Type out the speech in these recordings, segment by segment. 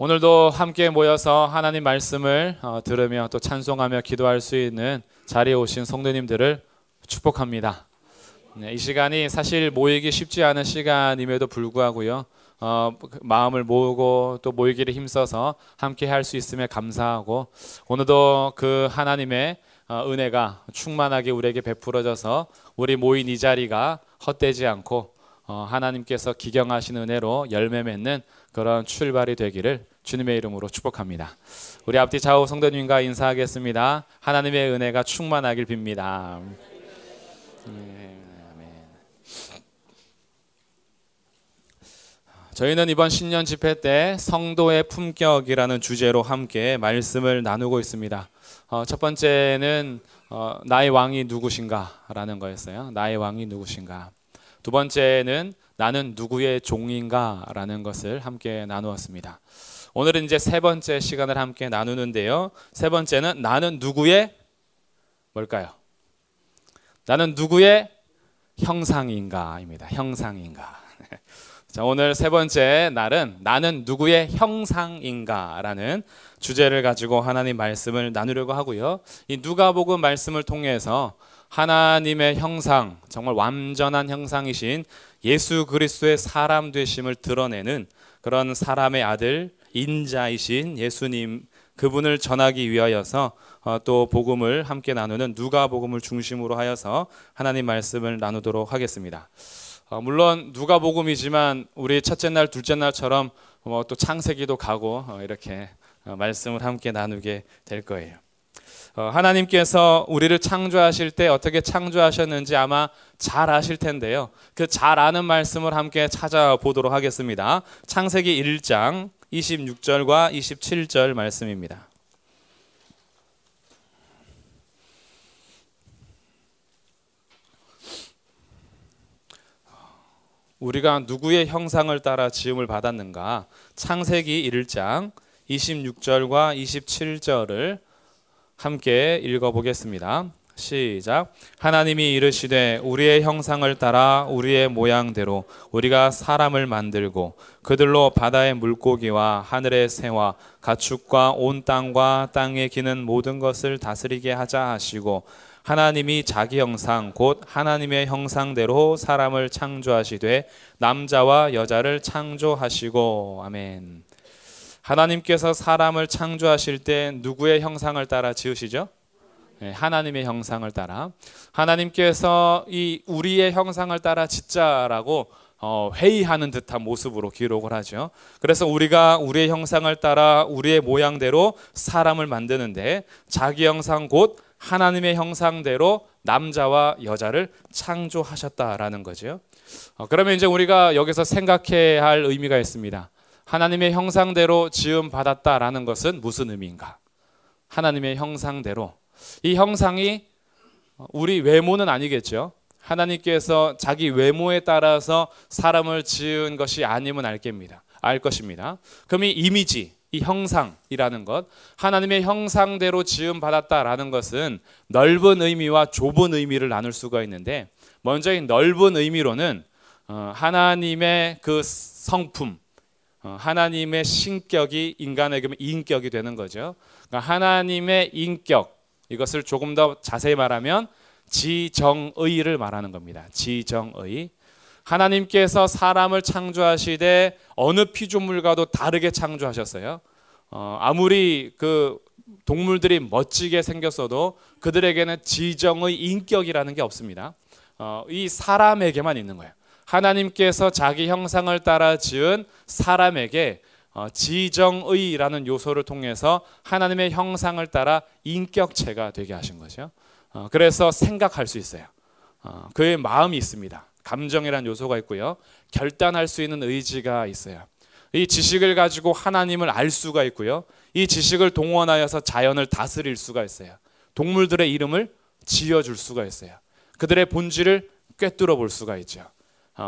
오늘도 함께 모여서 하나님 말씀을 들으며 또 찬송하며 기도할 수 있는 자리에 오신 성도님들을 축복합니다. 이 시간이 사실 모이기 쉽지 않은 시간임에도 불구하고요. 마음을 모으고 또 모이기를 힘써서 함께 할 수 있음에 감사하고, 오늘도 그 하나님의 은혜가 충만하게 우리에게 베풀어져서 우리 모인 이 자리가 헛되지 않고 하나님께서 기경하신 은혜로 열매 맺는 그런 출발이 되기를 주님의 이름으로 축복합니다. 우리 앞뒤 좌우 성도님과 인사하겠습니다. 하나님의 은혜가 충만하길 빕니다. 저희는 이번 신년 집회 때 성도의 품격이라는 주제로 함께 말씀을 나누고 있습니다. 첫 번째는 나의 왕이 누구신가 라는 거였어요. 나의 왕이 누구신가. 두 번째는 나는 누구의 종인가 라는 것을 함께 나누었습니다. 오늘은 이제 세 번째 시간을 함께 나누는데요. 세 번째는 나는 누구의 뭘까요? 나는 누구의 형상인가입니다. 형상인가. 자, 오늘 세 번째 날은 나는 누구의 형상인가라는 주제를 가지고 하나님 말씀을 나누려고 하고요. 이 누가복음 말씀을 통해서 하나님의 형상, 정말 완전한 형상이신 예수 그리스도의 사람 되심을 드러내는 그런 사람의 아들 인자이신 예수님, 그분을 전하기 위하여서 또 복음을 함께 나누는 누가복음을 중심으로 하여서 하나님 말씀을 나누도록 하겠습니다. 물론 누가복음이지만 우리 첫째 날, 둘째 날처럼 또 창세기도 가고 이렇게 말씀을 함께 나누게 될 거예요. 하나님께서 우리를 창조하실 때 어떻게 창조하셨는지 아마 잘 아실 텐데요. 그 잘 아는 말씀을 함께 찾아보도록 하겠습니다. 창세기 1장 26절과 27절 말씀입니다. 우리가 누구의 형상을 따라 지음을 받았는가? 창세기 1장 26절과 27절을 함께 읽어보겠습니다. 시작. 하나님이 이르시되 우리의 형상을 따라 우리의 모양대로 우리가 사람을 만들고 그들로 바다의 물고기와 하늘의 새와 가축과 온 땅과 땅에 기는 모든 것을 다스리게 하자 하시고, 하나님이 자기 형상 곧 하나님의 형상대로 사람을 창조하시되 남자와 여자를 창조하시고. 아멘. 하나님께서 사람을 창조하실 때 누구의 형상을 따라 지으시죠? 하나님의 형상을 따라. 하나님께서 이 우리의 형상을 따라 짓자라고 회의하는 듯한 모습으로 기록을 하죠. 그래서 우리가 우리의 형상을 따라 우리의 모양대로 사람을 만드는데 자기 형상 곧 하나님의 형상대로 남자와 여자를 창조하셨다라는 거죠. 그러면 이제 우리가 여기서 생각해야 할 의미가 있습니다. 하나님의 형상대로 지음 받았다라는 것은 무슨 의미인가? 하나님의 형상대로. 이 형상이 우리 외모는 아니겠죠. 하나님께서 자기 외모에 따라서 사람을 지은 것이 아님은 알 것입니다. 그럼 이 이미지, 이 형상이라는 것, 하나님의 형상대로 지음 받았다라는 것은 넓은 의미와 좁은 의미를 나눌 수가 있는데, 먼저 이 넓은 의미로는 하나님의 그 성품, 하나님의 신격이 인간에게 인격이 되는 거죠. 그러니까 하나님의 인격, 이것을 조금 더 자세히 말하면 지정의를 말하는 겁니다. 지정의. 하나님께서 사람을 창조하시되 어느 피조물과도 다르게 창조하셨어요. 아무리 그 동물들이 멋지게 생겼어도 그들에게는 지정의 인격이라는 게 없습니다. 이 사람에게만 있는 거예요. 하나님께서 자기 형상을 따라 지은 사람에게 지정의라는 요소를 통해서 하나님의 형상을 따라 인격체가 되게 하신 거죠. 그래서 생각할 수 있어요. 그의 마음이 있습니다. 감정이라는 요소가 있고요. 결단할 수 있는 의지가 있어요. 이 지식을 가지고 하나님을 알 수가 있고요. 이 지식을 동원하여서 자연을 다스릴 수가 있어요. 동물들의 이름을 지어줄 수가 있어요. 그들의 본질을 꿰뚫어 볼 수가 있죠.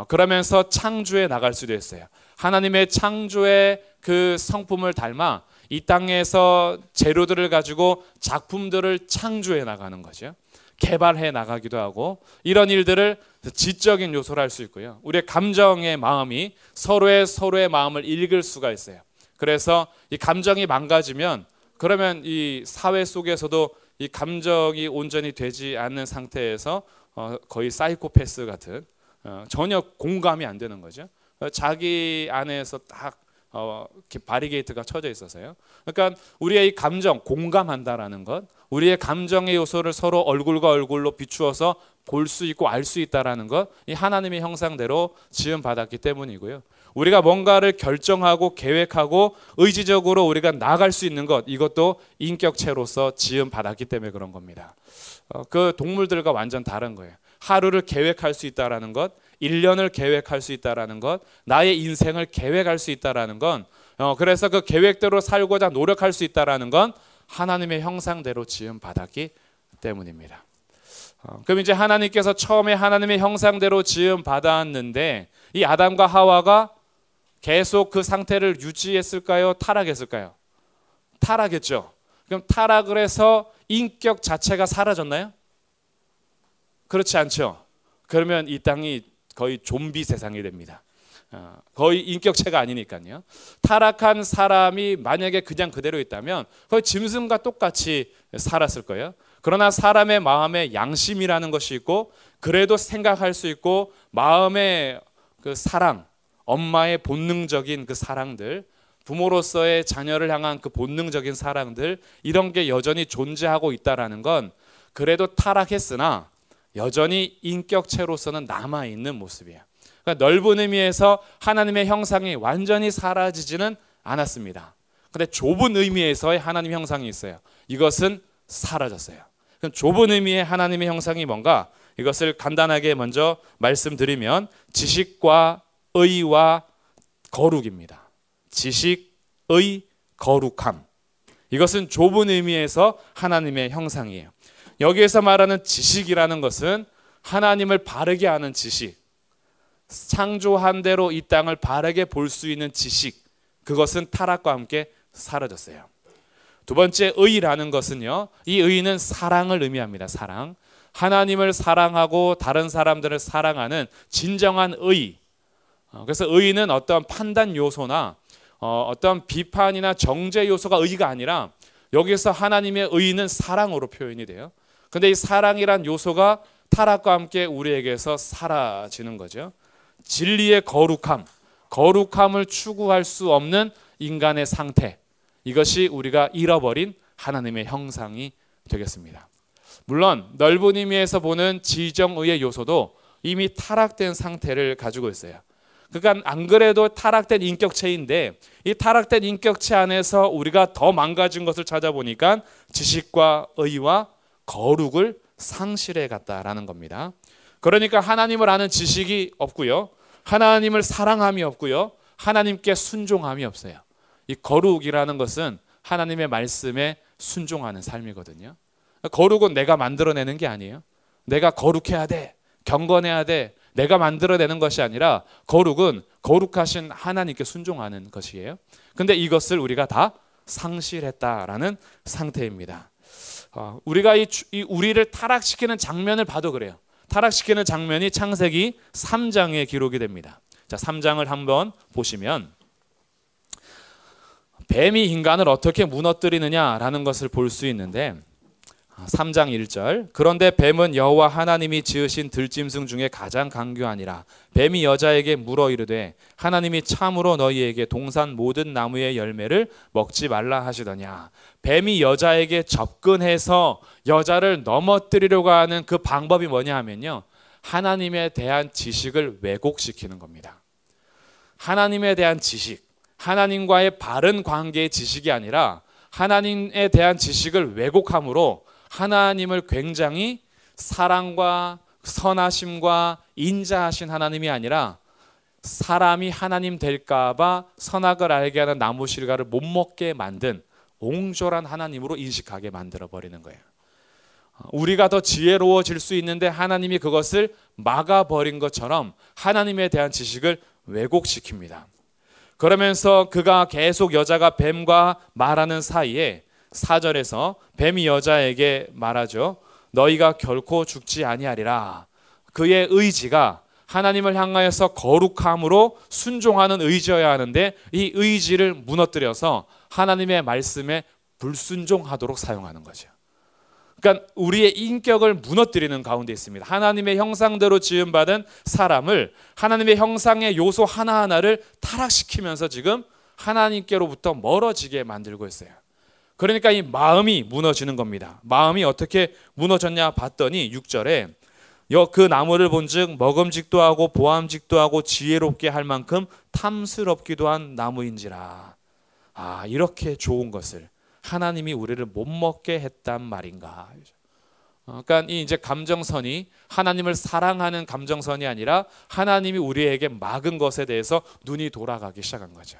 그러면서 창조해 나갈 수도 있어요. 하나님의 창조의 그 성품을 닮아 이 땅에서 재료들을 가지고 작품들을 창조해 나가는 거죠. 개발해 나가기도 하고, 이런 일들을 지적인 요소로 할 수 있고요. 우리의 감정의 마음이 서로의 마음을 읽을 수가 있어요. 그래서 이 감정이 망가지면 그러면 이 사회 속에서도 이 감정이 온전히 되지 않는 상태에서 거의 사이코패스 같은 전혀 공감이 안 되는 거죠. 자기 안에서 딱 이렇게 바리게이트가 쳐져 있어서요. 그러니까 우리의 이 감정, 공감한다라는 것, 우리의 감정의 요소를 서로 얼굴과 얼굴로 비추어서 볼 수 있고 알 수 있다라는 것, 이 하나님의 형상대로 지음 받았기 때문이고요. 우리가 뭔가를 결정하고 계획하고 의지적으로 우리가 나아갈 수 있는 것, 이것도 인격체로서 지음 받았기 때문에 그런 겁니다. 그 동물들과 완전 다른 거예요. 하루를 계획할 수 있다라는 것, 1년을 계획할 수 있다라는 것, 나의 인생을 계획할 수 있다라는 건, 그래서 그 계획대로 살고자 노력할 수 있다라는 건 하나님의 형상대로 지음 받았기 때문입니다. 그럼 이제 하나님께서 처음에 하나님의 형상대로 지음 받았는데 이 아담과 하와가 계속 그 상태를 유지했을까요? 타락했을까요? 타락했죠. 그럼 타락을 해서 인격 자체가 사라졌나요? 그렇지 않죠. 그러면 이 땅이 거의 좀비 세상이 됩니다. 거의 인격체가 아니니까요. 타락한 사람이 만약에 그냥 그대로 있다면 거의 짐승과 똑같이 살았을 거예요. 그러나 사람의 마음에 양심이라는 것이 있고 그래도 생각할 수 있고 마음의 그 사랑, 엄마의 본능적인 그 사랑들, 부모로서의 자녀를 향한 그 본능적인 사랑들, 이런 게 여전히 존재하고 있다라는 건 그래도 타락했으나 여전히 인격체로서는 남아있는 모습이에요. 그러니까 넓은 의미에서 하나님의 형상이 완전히 사라지지는 않았습니다. 그런데 좁은 의미에서의 하나님 형상이 있어요. 이것은 사라졌어요. 그럼 좁은 의미의 하나님의 형상이 뭔가? 이것을 간단하게 먼저 말씀드리면 지식과 의와 거룩입니다. 지식, 의, 거룩함. 이것은 좁은 의미에서 하나님의 형상이에요. 여기에서 말하는 지식이라는 것은 하나님을 바르게 아는 지식, 창조한 대로 이 땅을 바르게 볼 수 있는 지식, 그것은 타락과 함께 사라졌어요. 두 번째 의라는 것은요, 이 의는 사랑을 의미합니다. 사랑. 하나님을 사랑하고 다른 사람들을 사랑하는 진정한 의. 그래서 의는 어떤 판단 요소나 어떤 비판이나 정죄 요소가 의가 아니라 여기서 하나님의 의는 사랑으로 표현이 돼요. 근데 이 사랑이란 요소가 타락과 함께 우리에게서 사라지는 거죠. 진리의 거룩함, 거룩함을 추구할 수 없는 인간의 상태, 이것이 우리가 잃어버린 하나님의 형상이 되겠습니다. 물론 넓은 의미에서 보는 지정의의 요소도 이미 타락된 상태를 가지고 있어요. 그러니까 안 그래도 타락된 인격체인데 이 타락된 인격체 안에서 우리가 더 망가진 것을 찾아보니까 지식과 의와 거룩을 상실해 갔다라는 겁니다. 그러니까 하나님을 아는 지식이 없고요, 하나님을 사랑함이 없고요, 하나님께 순종함이 없어요. 이 거룩이라는 것은 하나님의 말씀에 순종하는 삶이거든요. 거룩은 내가 만들어내는 게 아니에요. 내가 거룩해야 돼, 경건해야 돼, 내가 만들어내는 것이 아니라 거룩은 거룩하신 하나님께 순종하는 것이에요. 근데 이것을 우리가 다 상실했다라는 상태입니다. 우리가 우리를 타락시키는 장면을 봐도 그래요. 타락시키는 장면이 창세기 3장에 기록이 됩니다. 자, 3장을 한번 보시면 뱀이 인간을 어떻게 무너뜨리느냐라는 것을 볼 수 있는데 3장 1절 그런데 뱀은 여호와 하나님이 지으신 들짐승 중에 가장 강교하니라. 뱀이 여자에게 물어 이르되 하나님이 참으로 너희에게 동산 모든 나무의 열매를 먹지 말라 하시더냐. 뱀이 여자에게 접근해서 여자를 넘어뜨리려고 하는 그 방법이 뭐냐 하면요, 하나님에 대한 지식을 왜곡시키는 겁니다. 하나님에 대한 지식, 하나님과의 바른 관계의 지식이 아니라 하나님에 대한 지식을 왜곡함으로 하나님을 굉장히 사랑과 선하심과 인자하신 하나님이 아니라 사람이 하나님 될까봐 선악을 알게 하는 나무 실과를 못 먹게 만든 옹졸한 하나님으로 인식하게 만들어버리는 거예요. 우리가 더 지혜로워질 수 있는데 하나님이 그것을 막아버린 것처럼 하나님에 대한 지식을 왜곡시킵니다. 그러면서 그가 계속 여자가 뱀과 말하는 사이에 4절에서 뱀이 여자에게 말하죠. 너희가 결코 죽지 아니하리라. 그의 의지가 하나님을 향하여서 거룩함으로 순종하는 의지여야 하는데 이 의지를 무너뜨려서 하나님의 말씀에 불순종하도록 사용하는 거죠. 그러니까 우리의 인격을 무너뜨리는 가운데 있습니다. 하나님의 형상대로 지음받은 사람을 하나님의 형상의 요소 하나하나를 타락시키면서 지금 하나님께로부터 멀어지게 만들고 있어요. 그러니까 이 마음이 무너지는 겁니다. 마음이 어떻게 무너졌냐 봤더니 6절에 그 나무를 본즉 먹음직도 하고 보암직도 하고 지혜롭게 할 만큼 탐스럽기도 한 나무인지라. 이렇게 좋은 것을 하나님이 우리를 못 먹게 했단 말인가. 그러니까 이 이제 감정선이 하나님을 사랑하는 감정선이 아니라 하나님이 우리에게 막은 것에 대해서 눈이 돌아가기 시작한 거죠.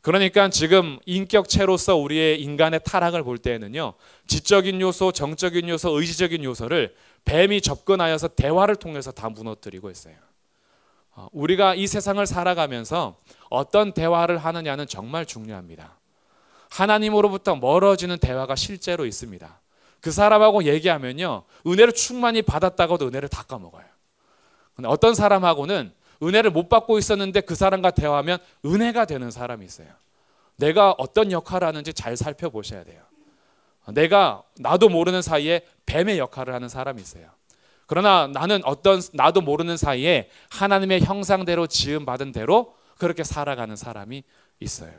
그러니까 지금 인격체로서 우리의 인간의 타락을 볼 때에는요, 지적인 요소, 정적인 요소, 의지적인 요소를 뱀이 접근하여서 대화를 통해서 다 무너뜨리고 있어요. 우리가 이 세상을 살아가면서 어떤 대화를 하느냐는 정말 중요합니다. 하나님으로부터 멀어지는 대화가 실제로 있습니다. 그 사람하고 얘기하면요, 은혜를 충만히 받았다고도 은혜를 다 까먹어요. 근데 어떤 사람하고는 은혜를 못 받고 있었는데 그 사람과 대화하면 은혜가 되는 사람이 있어요. 내가 어떤 역할을 하는지 잘 살펴보셔야 돼요. 나도 모르는 사이에 뱀의 역할을 하는 사람이 있어요. 그러나 나도 모르는 사이에 하나님의 형상대로 지음받은 대로 그렇게 살아가는 사람이 있어요.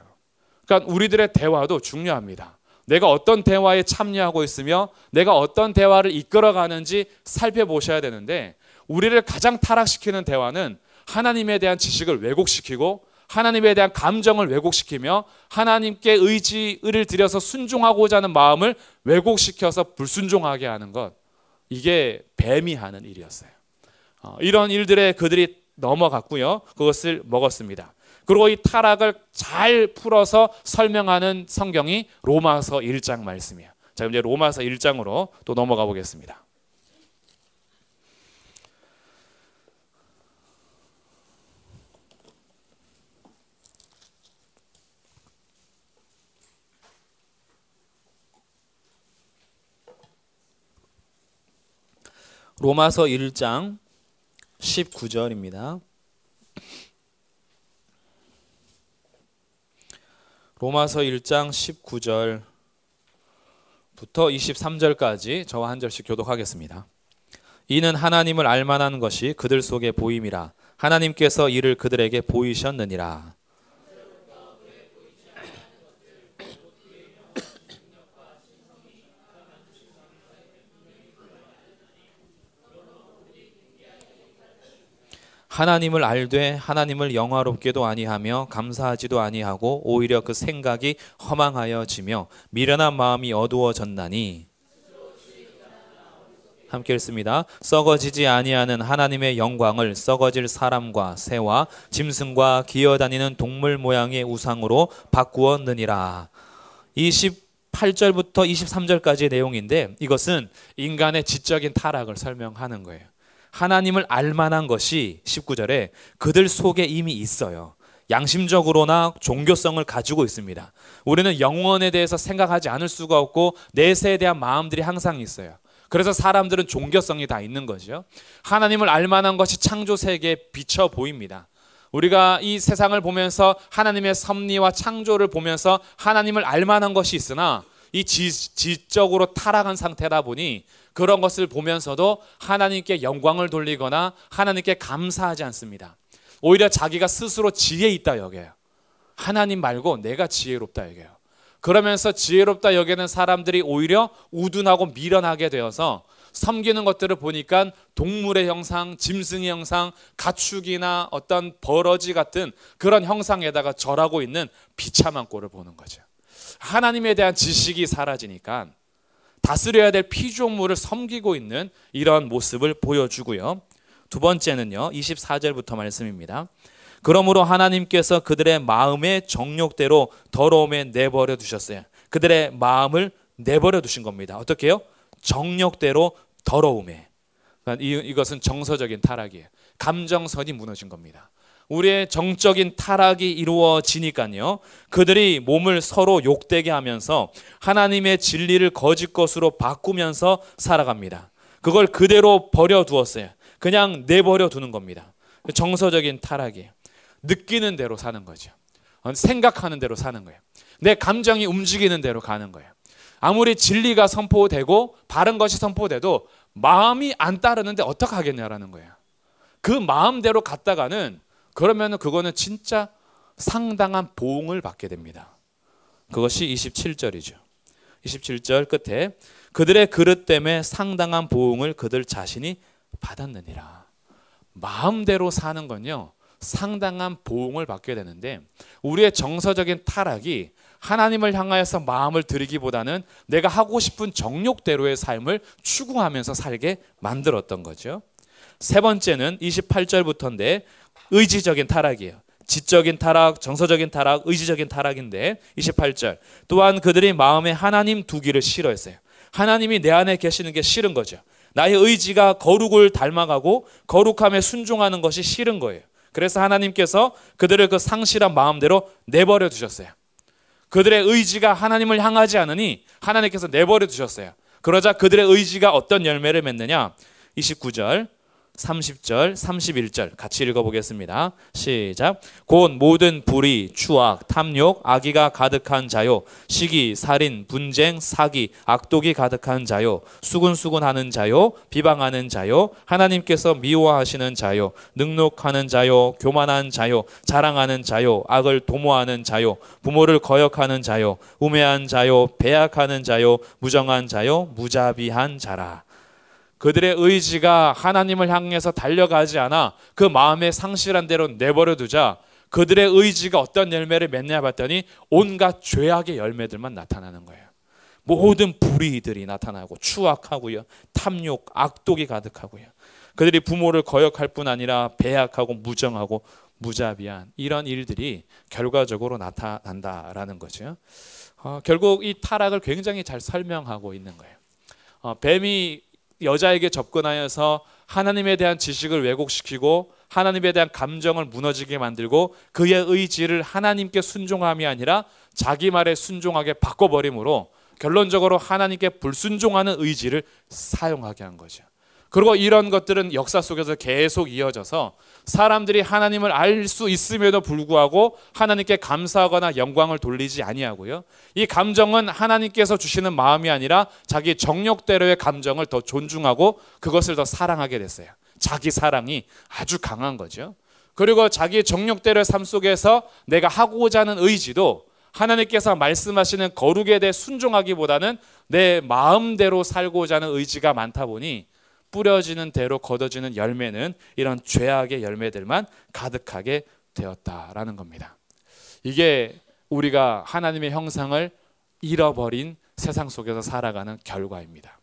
그러니까 우리들의 대화도 중요합니다. 내가 어떤 대화에 참여하고 있으며 내가 어떤 대화를 이끌어가는지 살펴보셔야 되는데, 우리를 가장 타락시키는 대화는 하나님에 대한 지식을 왜곡시키고 하나님에 대한 감정을 왜곡시키며 하나님께 의지를 들여서 순종하고자 하는 마음을 왜곡시켜서 불순종하게 하는 것, 이게 뱀이 하는 일이었어요. 이런 일들에 그들이 넘어갔고요, 그것을 먹었습니다. 그리고 이 타락을 잘 풀어서 설명하는 성경이 로마서 1장 말씀이에요. 자, 이제 로마서 1장으로 또 넘어가 보겠습니다. 로마서 1장 19절입니다. 로마서 1장 19절부터 23절까지 저와 한 절씩 교독하겠습니다. 이는 하나님을 알만한 것이 그들 속에 보임이라. 하나님께서 이를 그들에게 보이셨느니라. 하나님을 알되 하나님을 영화롭게도 아니하며 감사하지도 아니하고 오히려 그 생각이 허망하여지며 미련한 마음이 어두워졌나니. 함께 읽습니다. 썩어지지 아니하는 하나님의 영광을 썩어질 사람과 새와 짐승과 기어다니는 동물 모양의 우상으로 바꾸었느니라. 28절부터 23절까지의 내용인데, 이것은 인간의 지적인 타락을 설명하는 거예요. 하나님을 알만한 것이 19절에 그들 속에 이미 있어요. 양심적으로나 종교성을 가지고 있습니다. 우리는 영원에 대해서 생각하지 않을 수가 없고 내세에 대한 마음들이 항상 있어요. 그래서 사람들은 종교성이 다 있는 거죠. 하나님을 알만한 것이 창조 세계에 비쳐 보입니다. 우리가 이 세상을 보면서 하나님의 섭리와 창조를 보면서 하나님을 알만한 것이 있으나 이 지적으로 타락한 상태다 보니 그런 것을 보면서도 하나님께 영광을 돌리거나 하나님께 감사하지 않습니다. 오히려 자기가 스스로 지혜 있다 여겨요. 하나님 말고 내가 지혜롭다 여겨요. 그러면서 지혜롭다 여기는 사람들이 오히려 우둔하고 미련하게 되어서 섬기는 것들을 보니까 동물의 형상, 짐승의 형상, 가축이나 어떤 버러지 같은 그런 형상에다가 절하고 있는 비참한 꼴을 보는 거죠. 하나님에 대한 지식이 사라지니까 다스려야 될 피조물을 섬기고 있는 이런 모습을 보여주고요. 두 번째는요, 24절부터 말씀입니다. 그러므로 하나님께서 그들의 마음의 정욕대로 더러움에 내버려 두셨어요. 그들의 마음을 내버려 두신 겁니다. 어떻게 해요? 정욕대로 더러움에. 그러니까 이것은 정서적인 타락이에요. 감정선이 무너진 겁니다. 우리의 정적인 타락이 이루어지니까요, 그들이 몸을 서로 욕되게 하면서 하나님의 진리를 거짓 것으로 바꾸면서 살아갑니다. 그걸 그대로 버려두었어요. 그냥 내버려 두는 겁니다. 정서적인 타락이에요. 느끼는 대로 사는 거죠. 생각하는 대로 사는 거예요. 내 감정이 움직이는 대로 가는 거예요. 아무리 진리가 선포되고 바른 것이 선포돼도 마음이 안 따르는데 어떻게 하겠냐라는 거예요. 그 마음대로 갔다가는 그러면 그거는 진짜 상당한 보응을 받게 됩니다. 그것이 27절이죠. 27절 끝에 그들의 그릇 때문에 상당한 보응을 그들 자신이 받았느니라. 마음대로 사는 건요, 상당한 보응을 받게 되는데, 우리의 정서적인 타락이 하나님을 향하여서 마음을 들이기보다는 내가 하고 싶은 정욕대로의 삶을 추구하면서 살게 만들었던 거죠. 세 번째는 28절부터인데 의지적인 타락이에요. 지적인 타락, 정서적인 타락, 의지적인 타락인데 28절 또한 그들이 마음에 하나님 두기를 싫어했어요. 하나님이 내 안에 계시는 게 싫은 거죠. 나의 의지가 거룩을 닮아가고 거룩함에 순종하는 것이 싫은 거예요. 그래서 하나님께서 그들을 그 상실한 마음대로 내버려 두셨어요. 그들의 의지가 하나님을 향하지 않으니 하나님께서 내버려 두셨어요. 그러자 그들의 의지가 어떤 열매를 맺느냐? 29절, 30절, 31절 같이 읽어보겠습니다. 시작. 곧 모든 불의, 추악, 탐욕, 악의가 가득한 자요, 시기, 살인, 분쟁, 사기, 악독이 가득한 자요, 수군수군하는 자요, 비방하는 자요, 하나님께서 미워하시는 자요, 능욕하는 자요, 교만한 자요, 자랑하는 자요, 악을 도모하는 자요, 부모를 거역하는 자요, 우매한 자요, 배약하는 자요, 무정한 자요, 무자비한 자라. 그들의 의지가 하나님을 향해서 달려가지 않아 그 마음의 상실한 대로 내버려 두자 그들의 의지가 어떤 열매를 맺냐 봤더니 온갖 죄악의 열매들만 나타나는 거예요. 모든 불의들이 나타나고 추악하고요, 탐욕, 악독이 가득하고요. 그들이 부모를 거역할 뿐 아니라 배약하고 무정하고 무자비한 이런 일들이 결과적으로 나타난다라는 거죠. 결국 이 타락을 굉장히 잘 설명하고 있는 거예요. 뱀이 여자에게 접근하여서 하나님에 대한 지식을 왜곡시키고 하나님에 대한 감정을 무너지게 만들고 그의 의지를 하나님께 순종함이 아니라 자기 말에 순종하게 바꿔버림으로 결론적으로 하나님께 불순종하는 의지를 사용하게 한 거죠. 그리고 이런 것들은 역사 속에서 계속 이어져서 사람들이 하나님을 알 수 있음에도 불구하고 하나님께 감사하거나 영광을 돌리지 아니하고요. 이 감정은 하나님께서 주시는 마음이 아니라 자기 정욕대로의 감정을 더 존중하고 그것을 더 사랑하게 됐어요. 자기 사랑이 아주 강한 거죠. 그리고 자기 정욕대로의 삶 속에서 내가 하고자 하는 의지도 하나님께서 말씀하시는 거룩에 대해 순종하기보다는 내 마음대로 살고자 하는 의지가 많다 보니 뿌려지는 대로 거둬지는 열매는 이런 죄악의 열매들만 가득하게 되었다라는 겁니다. 이게 우리가 하나님의 형상을 잃어버린 세상 속에서 살아가는 결과입니다.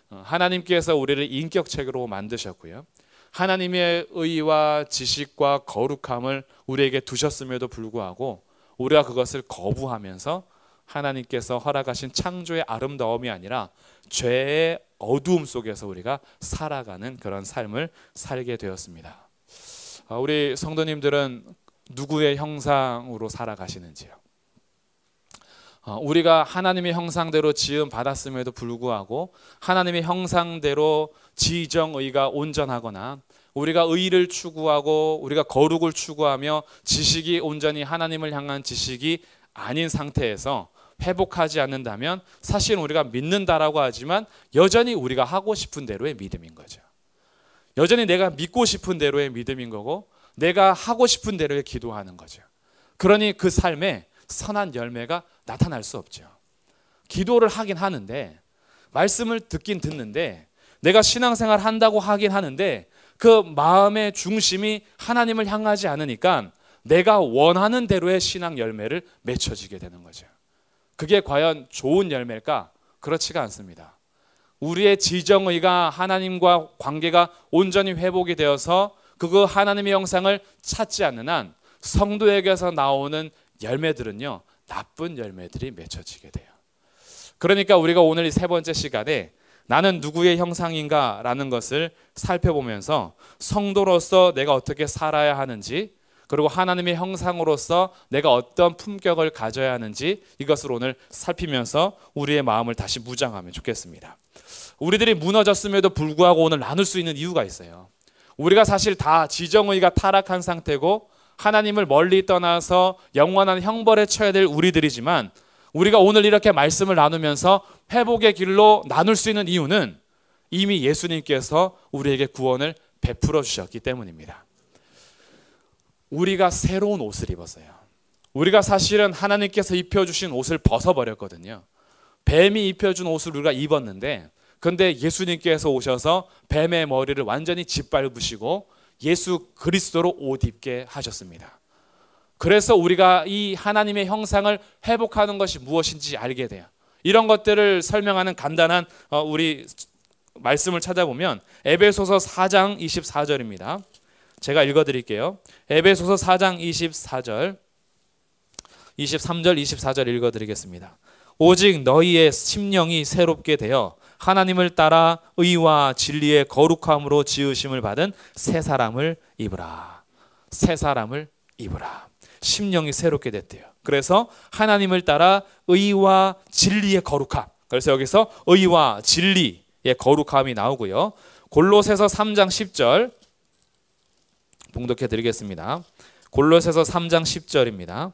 하나님께서 우리를 인격체로 만드셨고요. 하나님의 의와 지식과 거룩함을 우리에게 두셨음에도 불구하고 우리가 그것을 거부하면서 하나님께서 허락하신 창조의 아름다움이 아니라 죄의 어두움 속에서 우리가 살아가는 그런 삶을 살게 되었습니다. 우리 성도님들은 누구의 형상으로 살아가시는지요? 우리가 하나님의 형상대로 지음 받았음에도 불구하고 하나님의 형상대로 지정의가 온전하거나 우리가 의를 추구하고 우리가 거룩을 추구하며 지식이 온전히 하나님을 향한 지식이 아닌 상태에서 회복하지 않는다면 사실 우리가 믿는다라고 하지만 여전히 우리가 하고 싶은 대로의 믿음인 거죠. 여전히 내가 믿고 싶은 대로의 믿음인 거고 내가 하고 싶은 대로의 기도하는 거죠. 그러니 그 삶에 선한 열매가 나타날 수 없죠. 기도를 하긴 하는데 말씀을 듣긴 듣는데 내가 신앙생활 한다고 하긴 하는데 그 마음의 중심이 하나님을 향하지 않으니까 내가 원하는 대로의 신앙 열매를 맺혀지게 되는 거죠. 그게 과연 좋은 열매일까? 그렇지가 않습니다. 우리의 지정의가 하나님과 관계가 온전히 회복이 되어서 그 하나님의 형상을 찾지 않는 한 성도에게서 나오는 열매들은요, 나쁜 열매들이 맺혀지게 돼요. 그러니까 우리가 오늘 이 세 번째 시간에 나는 누구의 형상인가 라는 것을 살펴보면서 성도로서 내가 어떻게 살아야 하는지 그리고 하나님의 형상으로서 내가 어떤 품격을 가져야 하는지 이것을 오늘 살피면서 우리의 마음을 다시 무장하면 좋겠습니다. 우리들이 무너졌음에도 불구하고 오늘 나눌 수 있는 이유가 있어요. 우리가 사실 다 지정의가 타락한 상태고 하나님을 멀리 떠나서 영원한 형벌에 처해야 될 우리들이지만, 우리가 오늘 이렇게 말씀을 나누면서 회복의 길로 나눌 수 있는 이유는 이미 예수님께서 우리에게 구원을 베풀어 주셨기 때문입니다. 우리가 새로운 옷을 입었어요. 우리가 사실은 하나님께서 입혀주신 옷을 벗어버렸거든요. 뱀이 입혀준 옷을 우리가 입었는데, 근데 예수님께서 오셔서 뱀의 머리를 완전히 짓밟으시고 예수 그리스도로 옷 입게 하셨습니다. 그래서 우리가 이 하나님의 형상을 회복하는 것이 무엇인지 알게 돼요. 이런 것들을 설명하는 간단한 우리 말씀을 찾아보면 에베소서 4장 24절입니다. 제가 읽어드릴게요. 에베소서 4장 23절 24절 읽어드리겠습니다. 오직 너희의 심령이 새롭게 되어 하나님을 따라 의와 진리의 거룩함으로 지으심을 받은 새 사람을 입으라. 새 사람을 입으라. 심령이 새롭게 됐대요. 그래서 하나님을 따라 의와 진리의 거룩함. 그래서 여기서 의와 진리의 거룩함이 나오고요. 골로새서 3장 10절 봉독해 드리겠습니다. 골로새서 3장 10절입니다.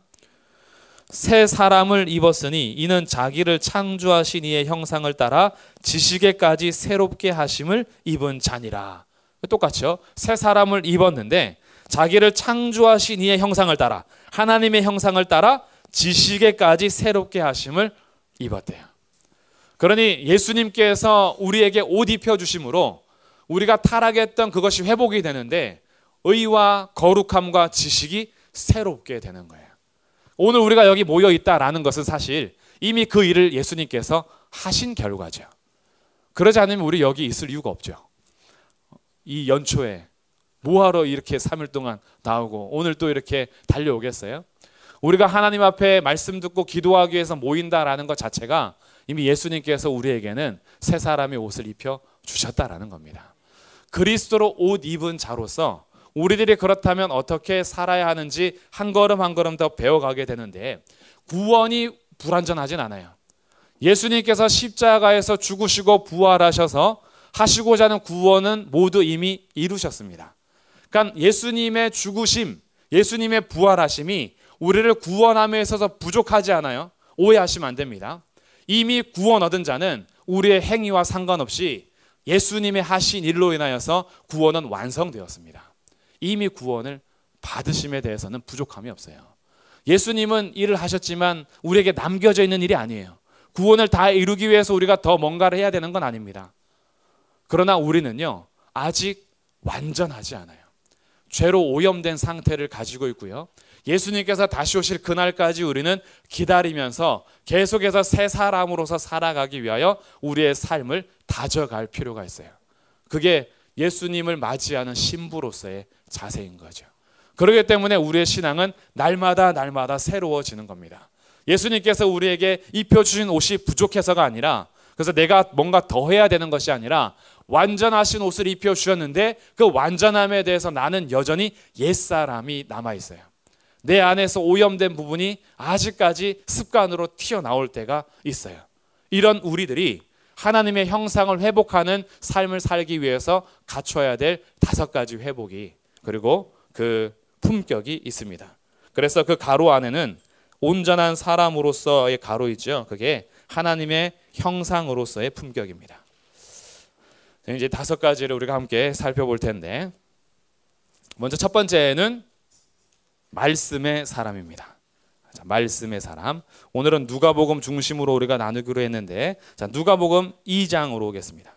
새 사람을 입었으니 이는 자기를 창조하신 이의 형상을 따라 지식에까지 새롭게 하심을 입은 자니라. 똑같죠. 새 사람을 입었는데 자기를 창조하신 이의 형상을 따라, 하나님의 형상을 따라 지식에까지 새롭게 하심을 입었대요. 그러니 예수님께서 우리에게 옷 입혀주심으로 우리가 타락했던 그것이 회복이 되는데 의와 거룩함과 지식이 새롭게 되는 거예요. 오늘 우리가 여기 모여 있다라는 것은 사실 이미 그 일을 예수님께서 하신 결과죠. 그러지 않으면 우리 여기 있을 이유가 없죠. 이 연초에 뭐하러 이렇게 3일 동안 나오고 오늘 또 이렇게 달려오겠어요? 우리가 하나님 앞에 말씀 듣고 기도하기 위해서 모인다라는 것 자체가 이미 예수님께서 우리에게는 새 사람의 옷을 입혀 주셨다라는 겁니다. 그리스도로 옷 입은 자로서 우리들이 그렇다면 어떻게 살아야 하는지 한 걸음 한 걸음 더 배워가게 되는데, 구원이 불완전하진 않아요. 예수님께서 십자가에서 죽으시고 부활하셔서 하시고자 하는 구원은 모두 이미 이루셨습니다. 그러니까 예수님의 죽으심, 예수님의 부활하심이 우리를 구원함에 있어서 부족하지 않아요. 오해하시면 안 됩니다. 이미 구원 얻은 자는 우리의 행위와 상관없이 예수님의 하신 일로 인하여서 구원은 완성되었습니다. 이미 구원을 받으심에 대해서는 부족함이 없어요. 예수님은 일을 하셨지만 우리에게 남겨져 있는 일이 아니에요. 구원을 다 이루기 위해서 우리가 더 뭔가를 해야 되는 건 아닙니다. 그러나 우리는요, 아직 완전하지 않아요. 죄로 오염된 상태를 가지고 있고요. 예수님께서 다시 오실 그날까지 우리는 기다리면서 계속해서 새 사람으로서 살아가기 위하여 우리의 삶을 다져갈 필요가 있어요. 그게 예수님을 맞이하는 신부로서의 자세인 거죠. 그렇기 때문에 우리의 신앙은 날마다 새로워지는 겁니다. 예수님께서 우리에게 입혀주신 옷이 부족해서가 아니라, 그래서 내가 뭔가 더 해야 되는 것이 아니라 완전하신 옷을 입혀주셨는데 그 완전함에 대해서 나는 여전히 옛사람이 남아있어요. 내 안에서 오염된 부분이 아직까지 습관으로 튀어나올 때가 있어요. 이런 우리들이 하나님의 형상을 회복하는 삶을 살기 위해서 갖춰야 될 5가지 회복이, 그리고 그 품격이 있습니다. 그래서 그 가로 안에는 온전한 사람으로서의 가로 있죠. 그게 하나님의 형상으로서의 품격입니다. 이제 5가지를 우리가 함께 살펴볼 텐데, 먼저 첫 번째는 말씀의 사람입니다. 자, 말씀의 사람. 오늘은 누가복음 중심으로 우리가 나누기로 했는데, 자, 누가복음 2장으로 오겠습니다.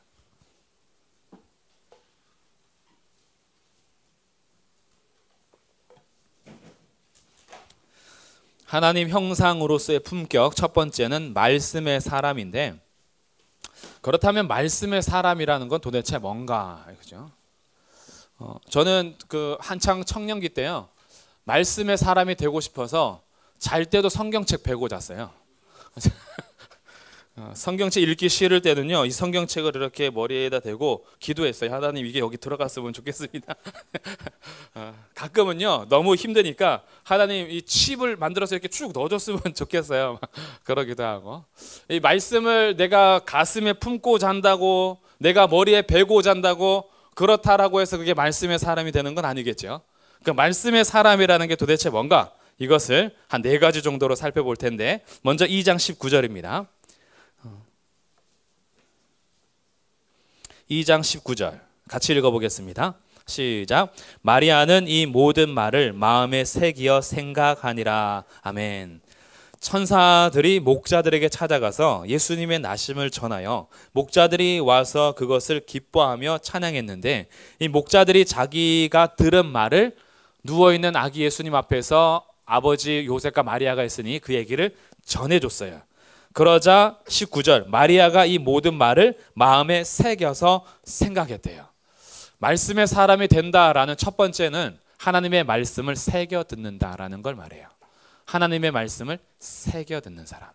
하나님 형상으로서의 품격, 첫 번째는 말씀의 사람인데, 그렇다면 말씀의 사람이라는 건 도대체 뭔가, 그죠? 저는 그 한창 청년기 때요, 말씀의 사람이 되고 싶어서 잘 때도 성경책 베고 잤어요. 성경책 읽기 싫을 때는요, 이 성경책을 이렇게 머리에다 대고 기도했어요. 하나님, 이게 여기 들어갔으면 좋겠습니다. 가끔은요, 너무 힘드니까 하나님, 이 칩을 만들어서 이렇게 쭉 넣어줬으면 좋겠어요. 그러기도 하고, 이 말씀을 내가 가슴에 품고 잔다고, 내가 머리에 베고 잔다고 그렇다라고 해서 그게 말씀의 사람이 되는 건 아니겠죠. 그 말씀의 사람이라는 게 도대체 뭔가, 이것을 한 4가지 정도로 살펴볼 텐데, 먼저 2장 19절입니다. 2장 19절 같이 읽어보겠습니다. 시작. 마리아는 이 모든 말을 마음에 새기어 생각하니라. 아멘. 천사들이 목자들에게 찾아가서 예수님의 나심을 전하여 목자들이 와서 그것을 기뻐하며 찬양했는데, 이 목자들이 자기가 들은 말을 누워있는 아기 예수님 앞에서 아버지 요셉과 마리아가 있으니 그 얘기를 전해줬어요. 그러자 19절, 마리아가 이 모든 말을 마음에 새겨서 생각했대요. 말씀의 사람이 된다라는 첫 번째는 하나님의 말씀을 새겨 듣는다라는 걸 말해요. 하나님의 말씀을 새겨 듣는 사람.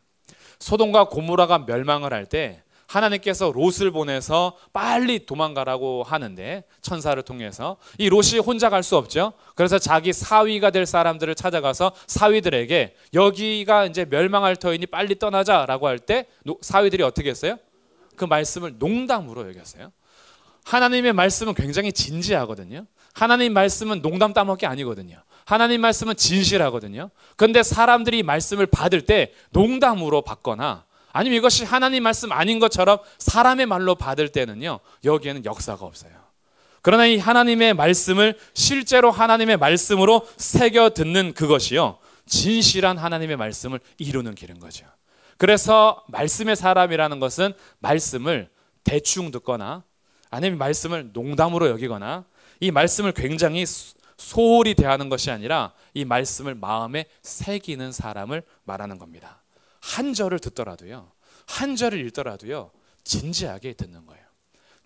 소돔과 고모라가 멸망을 할 때 하나님께서 롯을 보내서 빨리 도망가라고 하는데, 천사를 통해서 이 롯이 혼자 갈 수 없죠. 그래서 자기 사위가 될 사람들을 찾아가서 사위들에게 여기가 이제 멸망할 터이니 빨리 떠나자라고 할 때 사위들이 어떻게 했어요? 그 말씀을 농담으로 여겼어요. 하나님의 말씀은 굉장히 진지하거든요. 하나님 말씀은 농담 따먹기 아니거든요. 하나님 말씀은 진실하거든요. 그런데 사람들이 말씀을 받을 때 농담으로 받거나 아니면 이것이 하나님 말씀 아닌 것처럼 사람의 말로 받을 때는요, 여기에는 역사가 없어요. 그러나 이 하나님의 말씀을 실제로 하나님의 말씀으로 새겨 듣는 그것이요, 진실한 하나님의 말씀을 이루는 길인 거죠. 그래서 말씀의 사람이라는 것은 말씀을 대충 듣거나 아니면 말씀을 농담으로 여기거나 이 말씀을 굉장히 소홀히 대하는 것이 아니라 이 말씀을 마음에 새기는 사람을 말하는 겁니다. 한 절을 듣더라도요, 한 절을 읽더라도요, 진지하게 듣는 거예요.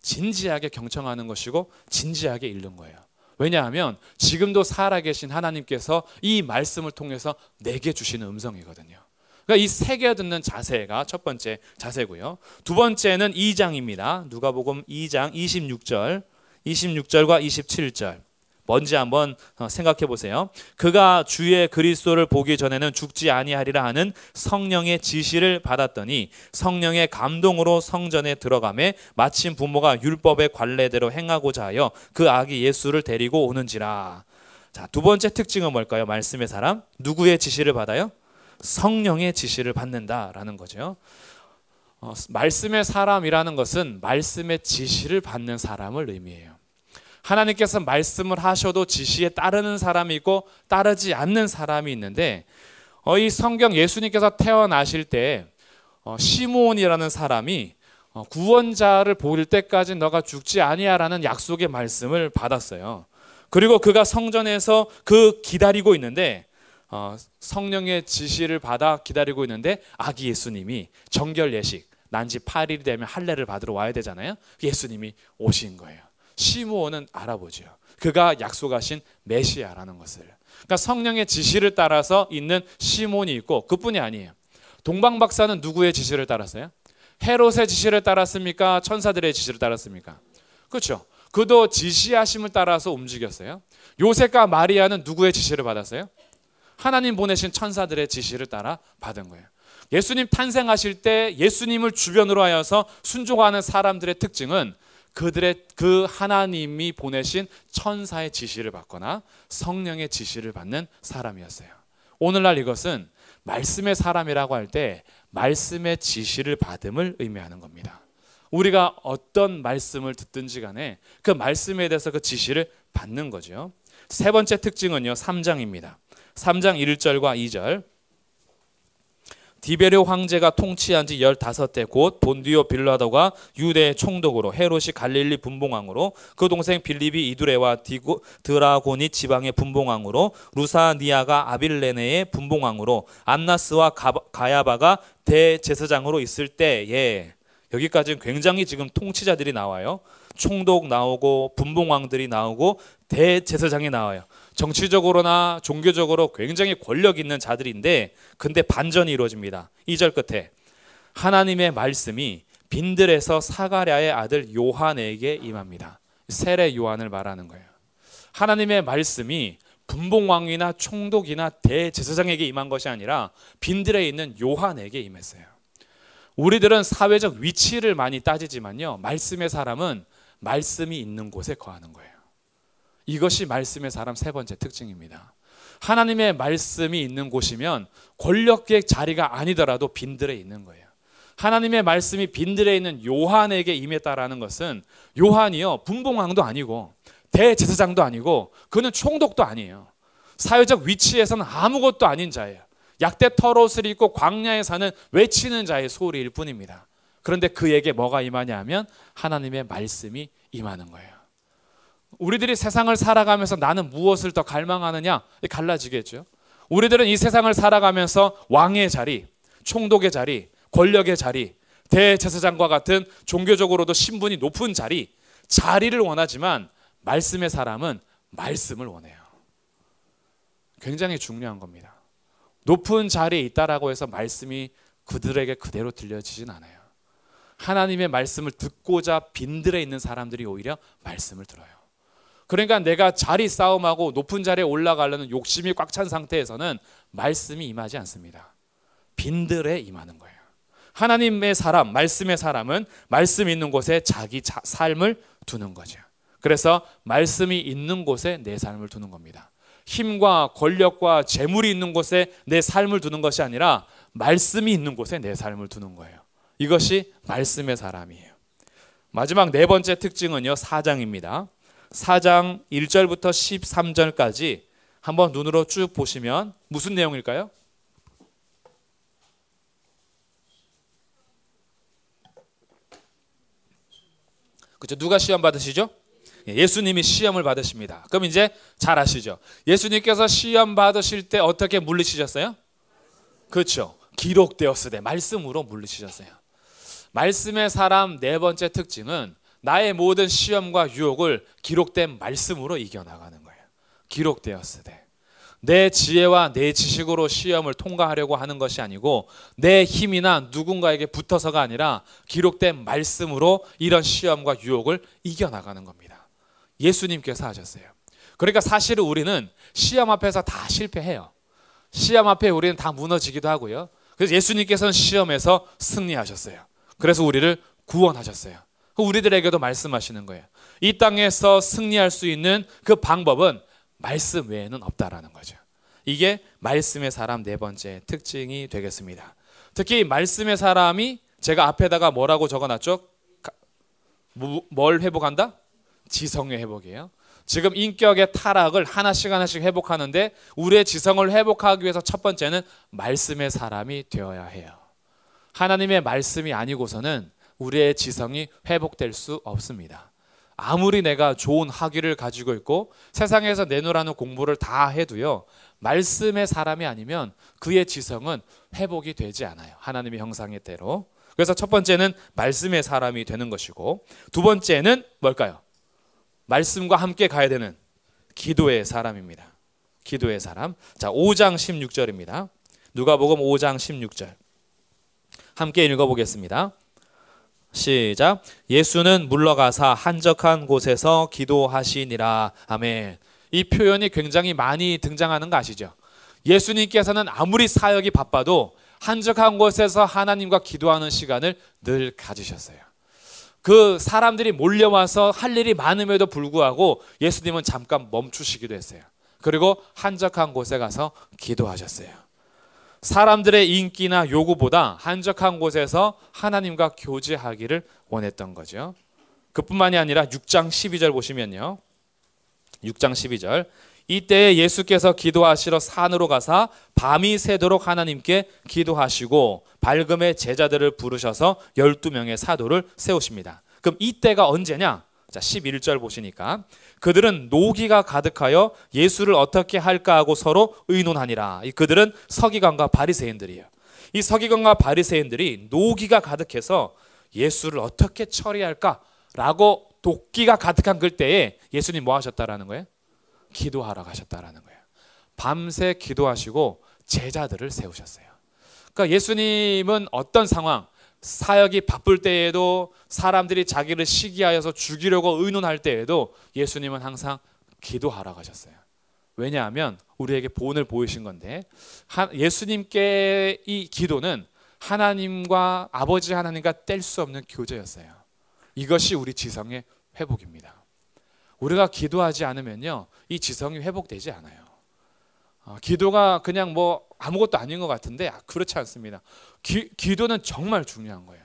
진지하게 경청하는 것이고 진지하게 읽는 거예요. 왜냐하면 지금도 살아계신 하나님께서 이 말씀을 통해서 내게 주시는 음성이거든요. 그러니까 이 새겨 듣는 자세가 첫 번째 자세고요. 두 번째는 2장입니다. 누가복음 2장 26절과 27절. 뭔지 한번 생각해 보세요. 그가 주의 그리스도를 보기 전에는 죽지 아니하리라 하는 성령의 지시를 받았더니 성령의 감동으로 성전에 들어가매 마침 부모가 율법의 관례대로 행하고자 하여 그 아기 예수를 데리고 오는지라. 자, 두 번째 특징은 뭘까요? 말씀의 사람. 누구의 지시를 받아요? 성령의 지시를 받는다라는 거죠. 말씀의 사람이라는 것은 말씀의 지시를 받는 사람을 의미해요. 하나님께서 말씀을 하셔도 지시에 따르는 사람이 있고 따르지 않는 사람이 있는데, 이 성경 예수님께서 태어나실 때 시므온이라는 사람이 구원자를 보일 때까지 너가 죽지 아니하라는 약속의 말씀을 받았어요. 그리고 그가 성전에서 기다리고 있는데, 성령의 지시를 받아 기다리고 있는데 아기 예수님이 정결 예식 난지 8일이 되면 할례를 받으러 와야 되잖아요. 예수님이 오신 거예요. 시므온은 알아보죠. 그가 약속하신 메시아라는 것을. 그러니까 성령의 지시를 따라서 있는 시므온이 있고, 그뿐이 아니에요. 동방박사는 누구의 지시를 따랐어요? 헤롯의 지시를 따랐습니까? 천사들의 지시를 따랐습니까? 그렇죠. 그도 지시하심을 따라서 움직였어요. 요셉과 마리아는 누구의 지시를 받았어요? 하나님 보내신 천사들의 지시를 따라 받은 거예요. 예수님 탄생하실 때 예수님을 주변으로 하여서 순종하는 사람들의 특징은 그 하나님이 보내신 천사의 지시를 받거나 성령의 지시를 받는 사람이었어요. 오늘날 이것은 말씀의 사람이라고 할 때 말씀의 지시를 받음을 의미하는 겁니다. 우리가 어떤 말씀을 듣든지 간에 그 말씀에 대해서 그 지시를 받는 거죠. 세 번째 특징은요, 3장입니다. 3장 1절과 2절. 디베르 황제가 통치한 지 15대 곧 본디오 빌라도가 유대의 총독으로, 헤롯이 갈릴리 분봉왕으로, 그 동생 빌립이 이두레와 드라고니 지방의 분봉왕으로, 루사니아가 아빌레네의 분봉왕으로, 안나스와 가야바가 대제사장으로 있을 때에, 여기까지는 굉장히 지금 통치자들이 나와요. 총독 나오고 분봉왕들이 나오고 대제사장이 나와요. 정치적으로나 종교적으로 굉장히 권력 있는 자들인데, 근데 반전이 이루어집니다. 2절 끝에 하나님의 말씀이 빈들에서 사가랴의 아들 요한에게 임합니다. 세례 요한을 말하는 거예요. 하나님의 말씀이 분봉왕이나 총독이나 대제사장에게 임한 것이 아니라 빈들에 있는 요한에게 임했어요. 우리들은 사회적 위치를 많이 따지지만요, 말씀의 사람은 말씀이 있는 곳에 거하는 거예요. 이것이 말씀의 사람 세 번째 특징입니다. 하나님의 말씀이 있는 곳이면 권력의 자리가 아니더라도 빈들에 있는 거예요. 하나님의 말씀이 빈들에 있는 요한에게 임했다라는 것은, 요한이요 분봉왕도 아니고 대제사장도 아니고 그는 총독도 아니에요. 사회적 위치에서는 아무것도 아닌 자예요. 약대 털옷을 입고 광야에 사는 외치는 자의 소리일 뿐입니다. 그런데 그에게 뭐가 임하냐 하면 하나님의 말씀이 임하는 거예요. 우리들이 세상을 살아가면서 나는 무엇을 더 갈망하느냐? 갈라지겠죠. 우리들은 이 세상을 살아가면서 왕의 자리, 총독의 자리, 권력의 자리, 대제사장과 같은 종교적으로도 신분이 높은 자리를 원하지만 말씀의 사람은 말씀을 원해요. 굉장히 중요한 겁니다. 높은 자리에 있다라고 해서 말씀이 그들에게 그대로 들려지진 않아요. 하나님의 말씀을 듣고자 빈들에 있는 사람들이 오히려 말씀을 들어요. 그러니까 내가 자리 싸움하고 높은 자리에 올라가려는 욕심이 꽉 찬 상태에서는 말씀이 임하지 않습니다. 빈들에 임하는 거예요. 하나님의 사람, 말씀의 사람은 말씀 있는 곳에 자기 삶을 두는 거죠. 그래서 말씀이 있는 곳에 내 삶을 두는 겁니다. 힘과 권력과 재물이 있는 곳에 내 삶을 두는 것이 아니라 말씀이 있는 곳에 내 삶을 두는 거예요. 이것이 말씀의 사람이에요. 마지막 네 번째 특징은요, 4장입니다. 4장 1절부터 13절까지 한번 눈으로 쭉 보시면 무슨 내용일까요? 그렇죠? 누가 시험 받으시죠? 예수님이 시험을 받으십니다. 그럼 이제 잘 아시죠? 예수님께서 시험 받으실 때 어떻게 물리치셨어요? 그렇죠. 기록되었으되 말씀으로 물리치셨어요. 말씀의 사람 네 번째 특징은 나의 모든 시험과 유혹을 기록된 말씀으로 이겨나가는 거예요. 기록되었으되. 내 지혜와 내 지식으로 시험을 통과하려고 하는 것이 아니고 내 힘이나 누군가에게 붙어서가 아니라 기록된 말씀으로 이런 시험과 유혹을 이겨나가는 겁니다. 예수님께서 하셨어요. 그러니까 사실은 우리는 시험 앞에서 다 실패해요. 시험 앞에 우리는 다 무너지기도 하고요. 그래서 예수님께서는 시험에서 승리하셨어요. 그래서 우리를 구원하셨어요. 우리들에게도 말씀하시는 거예요. 이 땅에서 승리할 수 있는 그 방법은 말씀 외에는 없다라는 거죠. 이게 말씀의 사람 네 번째 특징이 되겠습니다. 특히 말씀의 사람이 제가 앞에다가 뭐라고 적어놨죠? 뭘 회복한다? 지성의 회복이에요. 지금 인격의 타락을 하나씩 회복하는데 우리의 지성을 회복하기 위해서 첫 번째는 말씀의 사람이 되어야 해요. 하나님의 말씀이 아니고서는 우리의 지성이 회복될 수 없습니다. 아무리 내가 좋은 학위를 가지고 있고 세상에서 내놓으라는 공부를 다 해도요, 말씀의 사람이 아니면 그의 지성은 회복이 되지 않아요. 하나님의 형상의 대로. 그래서 첫 번째는 말씀의 사람이 되는 것이고, 두 번째는 뭘까요? 말씀과 함께 가야 되는 기도의 사람입니다. 기도의 사람. 자, 5장 16절입니다. 누가복음 5장 16절. 함께 읽어보겠습니다. 시작. 예수는 물러가사 한적한 곳에서 기도하시니라. 아멘. 이 표현이 굉장히 많이 등장하는 거 아시죠? 예수님께서는 아무리 사역이 바빠도 한적한 곳에서 하나님과 기도하는 시간을 늘 가지셨어요. 그 사람들이 몰려와서 할 일이 많음에도 불구하고 예수님은 잠깐 멈추시기도 했어요. 그리고 한적한 곳에 가서 기도하셨어요. 사람들의 인기나 요구보다 한적한 곳에서 하나님과 교제하기를 원했던 거죠. 그뿐만이 아니라 6장 12절 보시면요. 6장 12절. 이때에 예수께서 기도하시러 산으로 가사 밤이 새도록 하나님께 기도하시고 밝음에 제자들을 부르셔서 12명의 사도를 세우십니다. 그럼 이때가 언제냐? 자, 11절 보시니까 그들은 노기가 가득하여 예수를 어떻게 할까 하고 서로 의논하니라. 그들은 서기관과 바리새인들이에요. 이 서기관과 바리새인들이 노기가 가득해서 예수를 어떻게 처리할까라고 도끼가 가득한 그때에 예수님 뭐 하셨다라는 거예요? 기도하러 가셨다라는 거예요. 밤새 기도하시고 제자들을 세우셨어요. 그러니까 예수님은 어떤 상황, 사역이 바쁠 때에도 사람들이 자기를 시기하여서 죽이려고 의논할 때에도 예수님은 항상 기도하러 가셨어요. 왜냐하면 우리에게 본을 보이신 건데 예수님께 이 기도는 하나님과 아버지 하나님과 뗄 수 없는 교제였어요. 이것이 우리 지성의 회복입니다. 우리가 기도하지 않으면요, 이 지성이 회복되지 않아요. 기도가 그냥 뭐 아무것도 아닌 것 같은데 그렇지 않습니다. 기도는 정말 중요한 거예요.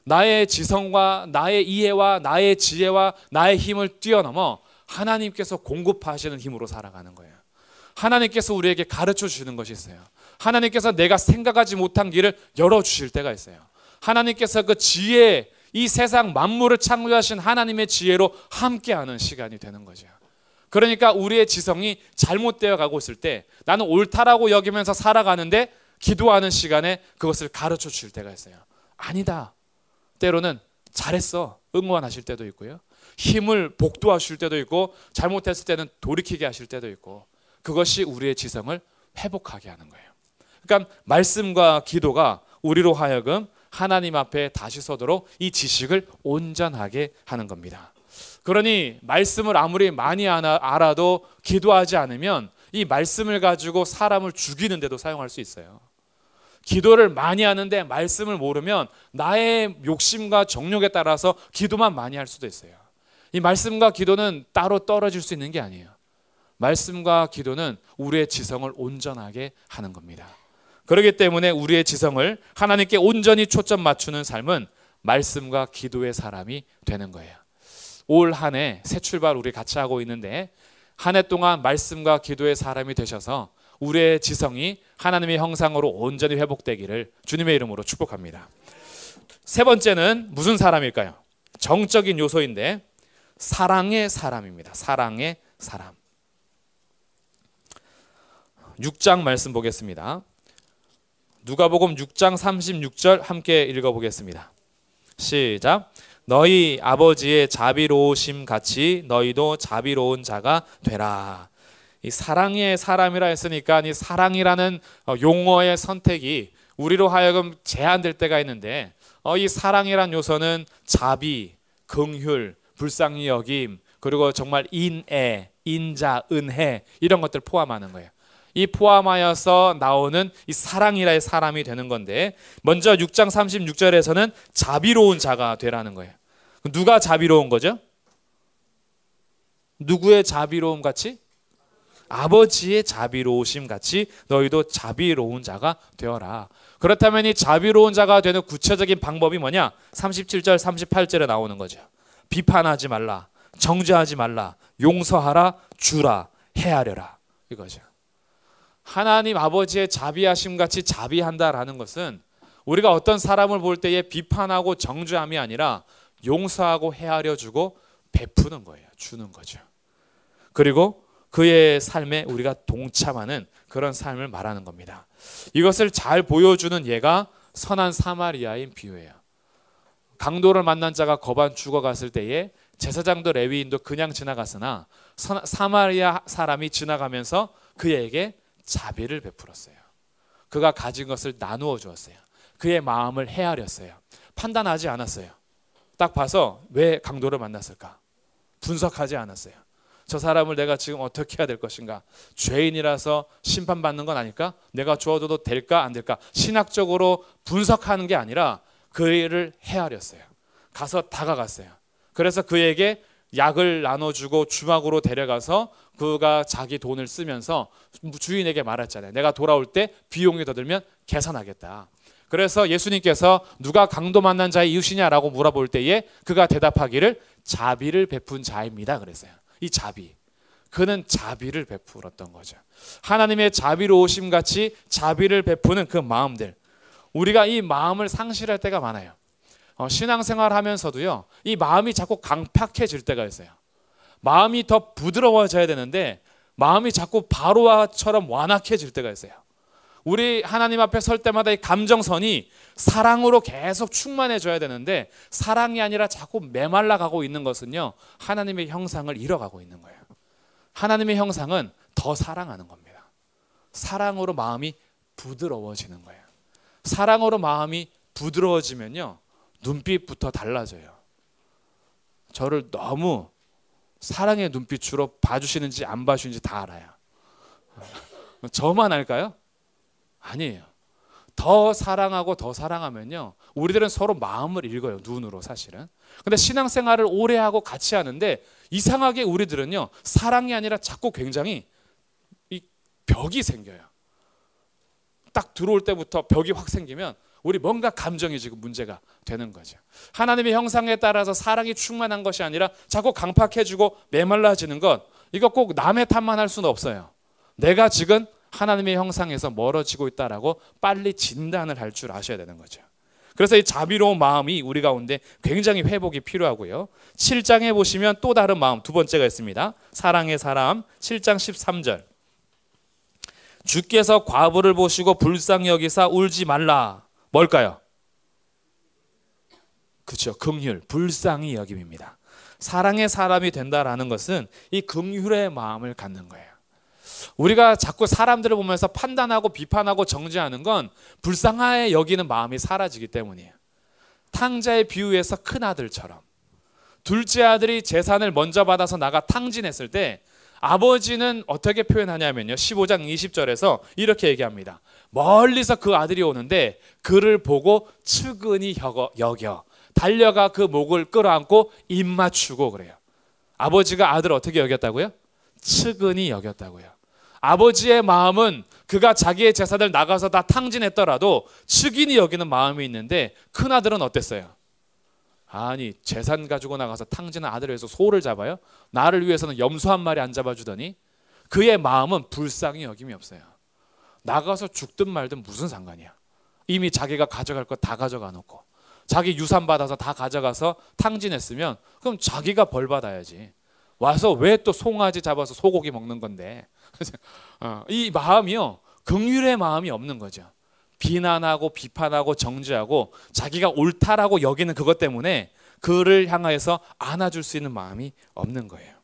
나의 지성과 나의 이해와 나의 지혜와 나의 힘을 뛰어넘어 하나님께서 공급하시는 힘으로 살아가는 거예요. 하나님께서 우리에게 가르쳐 주시는 것이 있어요. 하나님께서 내가 생각하지 못한 길을 열어주실 때가 있어요. 하나님께서 그 지혜, 이 세상 만물을 창조하신 하나님의 지혜로 함께하는 시간이 되는 거죠. 그러니까 우리의 지성이 잘못되어 가고 있을 때 나는 옳다라고 여기면서 살아가는데 기도하는 시간에 그것을 가르쳐 주실 때가 있어요. 아니다. 때로는 잘했어. 응원하실 때도 있고요. 힘을 복돋아주실 때도 있고 잘못했을 때는 돌이키게 하실 때도 있고 그것이 우리의 지성을 회복하게 하는 거예요. 그러니까 말씀과 기도가 우리로 하여금 하나님 앞에 다시 서도록 이 지식을 온전하게 하는 겁니다. 그러니 말씀을 아무리 많이 알아도 기도하지 않으면 이 말씀을 가지고 사람을 죽이는 데도 사용할 수 있어요. 기도를 많이 하는데 말씀을 모르면 나의 욕심과 정욕에 따라서 기도만 많이 할 수도 있어요. 이 말씀과 기도는 따로 떨어질 수 있는 게 아니에요. 말씀과 기도는 우리의 지성을 온전하게 하는 겁니다. 그렇기 때문에 우리의 지성을 하나님께 온전히 초점 맞추는 삶은 말씀과 기도의 사람이 되는 거예요. 올 한 해 새 출발 우리 같이 하고 있는데 한 해 동안 말씀과 기도의 사람이 되셔서 우리의 지성이 하나님의 형상으로 온전히 회복되기를 주님의 이름으로 축복합니다. 세 번째는 무슨 사람일까요? 정적인 요소인데 사랑의 사람입니다. 사랑의 사람. 6장 말씀 보겠습니다. 누가복음 6장 36절 함께 읽어보겠습니다. 시작. 너희 아버지의 자비로우심 같이 너희도 자비로운 자가 되라. 이 사랑의 사람이라 했으니까 이 사랑이라는 용어의 선택이 우리로 하여금 제한될 때가 있는데 이 사랑이란 요소는 자비, 긍휼, 불쌍히 여김, 그리고 정말 인애, 인자, 은혜 이런 것들 포함하는 거예요. 이 포함하여서 나오는 이 사랑이라의 사람이 되는 건데 먼저 6장 36절에서는 자비로운 자가 되라는 거예요. 누가 자비로운 거죠? 누구의 자비로움 같이? 아버지의 자비로우심 같이 너희도 자비로운 자가 되어라. 그렇다면 이 자비로운 자가 되는 구체적인 방법이 뭐냐? 37절 38절에 나오는 거죠. 비판하지 말라, 정죄하지 말라, 용서하라, 주라, 헤아려라 이거죠. 하나님 아버지의 자비하심 같이 자비한다라는 것은 우리가 어떤 사람을 볼 때에 비판하고 정죄함이 아니라 용서하고 헤아려 주고 베푸는 거예요. 주는 거죠. 그리고 그의 삶에 우리가 동참하는 그런 삶을 말하는 겁니다. 이것을 잘 보여주는 예가 선한 사마리아인 비유예요. 강도를 만난 자가 거반 죽어갔을 때에 제사장도 레위인도 그냥 지나갔으나 사마리아 사람이 지나가면서 그에게 자비를 베풀었어요. 그가 가진 것을 나누어 주었어요. 그의 마음을 헤아렸어요. 판단하지 않았어요. 딱 봐서 왜 강도를 만났을까? 분석하지 않았어요. 저 사람을 내가 지금 어떻게 해야 될 것인가? 죄인이라서 심판받는 건 아닐까? 내가 주어줘도 될까 안 될까? 신학적으로 분석하는 게 아니라 그를 헤아렸어요. 가서 다가갔어요. 그래서 그에게 약을 나눠주고 주막으로 데려가서 그가 자기 돈을 쓰면서 주인에게 말했잖아요. 내가 돌아올 때 비용이 더 들면 계산하겠다. 그래서 예수님께서 누가 강도 만난 자의 이웃이냐라고 물어볼 때에 그가 대답하기를 자비를 베푼 자입니다 그랬어요. 이 자비, 그는 자비를 베풀었던 거죠. 하나님의 자비로우심 같이 자비를 베푸는 그 마음들, 우리가 이 마음을 상실할 때가 많아요. 신앙생활 하면서도요, 이 마음이 자꾸 강팍해질 때가 있어요. 마음이 더 부드러워져야 되는데 마음이 자꾸 바로와처럼 완악해질 때가 있어요. 우리 하나님 앞에 설 때마다 이 감정선이 사랑으로 계속 충만해져야 되는데 사랑이 아니라 자꾸 메말라 가고 있는 것은요, 하나님의 형상을 잃어가고 있는 거예요. 하나님의 형상은 더 사랑하는 겁니다. 사랑으로 마음이 부드러워지는 거예요. 사랑으로 마음이 부드러워지면요, 눈빛부터 달라져요. 저를 너무 사랑의 눈빛으로 봐주시는지 안 봐주시는지 다 알아요. 저만 알까요? 아니에요. 더 사랑하고 더 사랑하면요, 우리들은 서로 마음을 읽어요. 눈으로 사실은. 근데 신앙생활을 오래 하고 같이 하는데 이상하게 우리들은요, 사랑이 아니라 자꾸 굉장히 이 벽이 생겨요. 딱 들어올 때부터 벽이 확 생기면 우리 뭔가 감정이 지금 문제가 되는 거죠. 하나님의 형상에 따라서 사랑이 충만한 것이 아니라 자꾸 강팍해지고 메말라지는 것, 이거 꼭 남의 탓만 할 수는 없어요. 내가 지금 하나님의 형상에서 멀어지고 있다라고 빨리 진단을 할 줄 아셔야 되는 거죠. 그래서 이 자비로운 마음이 우리 가운데 굉장히 회복이 필요하고요. 7장에 보시면 또 다른 마음 두 번째가 있습니다. 사랑의 사람 7장 13절. 주께서 과부를 보시고 불쌍히 여기사 울지 말라. 뭘까요? 그렇죠. 긍휼, 불쌍히 여김입니다. 사랑의 사람이 된다라는 것은 이 긍휼의 마음을 갖는 거예요. 우리가 자꾸 사람들을 보면서 판단하고 비판하고 정죄하는 건 불쌍하게 여기는 마음이 사라지기 때문이에요. 탕자의 비유에서 큰아들처럼 둘째 아들이 재산을 먼저 받아서 나가 탕진했을 때 아버지는 어떻게 표현하냐면요, 15장 20절에서 이렇게 얘기합니다. 멀리서 그 아들이 오는데 그를 보고 측은히 여겨 달려가 그 목을 끌어안고 입 맞추고 그래요. 아버지가 아들을 어떻게 여겼다고요? 측은히 여겼다고요. 아버지의 마음은 그가 자기의 재산을 나가서 다 탕진했더라도 측은히 여기는 마음이 있는데 큰아들은 어땠어요? 아니, 재산 가지고 나가서 탕진한 아들을 위해서 소를 잡아요? 나를 위해서는 염소 한 마리 안 잡아주더니? 그의 마음은 불쌍히 여김이 없어요. 나가서 죽든 말든 무슨 상관이야. 이미 자기가 가져갈 거 다 가져가 놓고 자기 유산 받아서 다 가져가서 탕진했으면 그럼 자기가 벌 받아야지. 와서 왜 또 송아지 잡아서 소고기 먹는 건데. 이 마음이요, 긍휼의 마음이 없는 거죠. 비난하고 비판하고 정죄하고 자기가 옳다라고 여기는 그것 때문에 그를 향하여서 안아줄 수 있는 마음이 없는 거예요.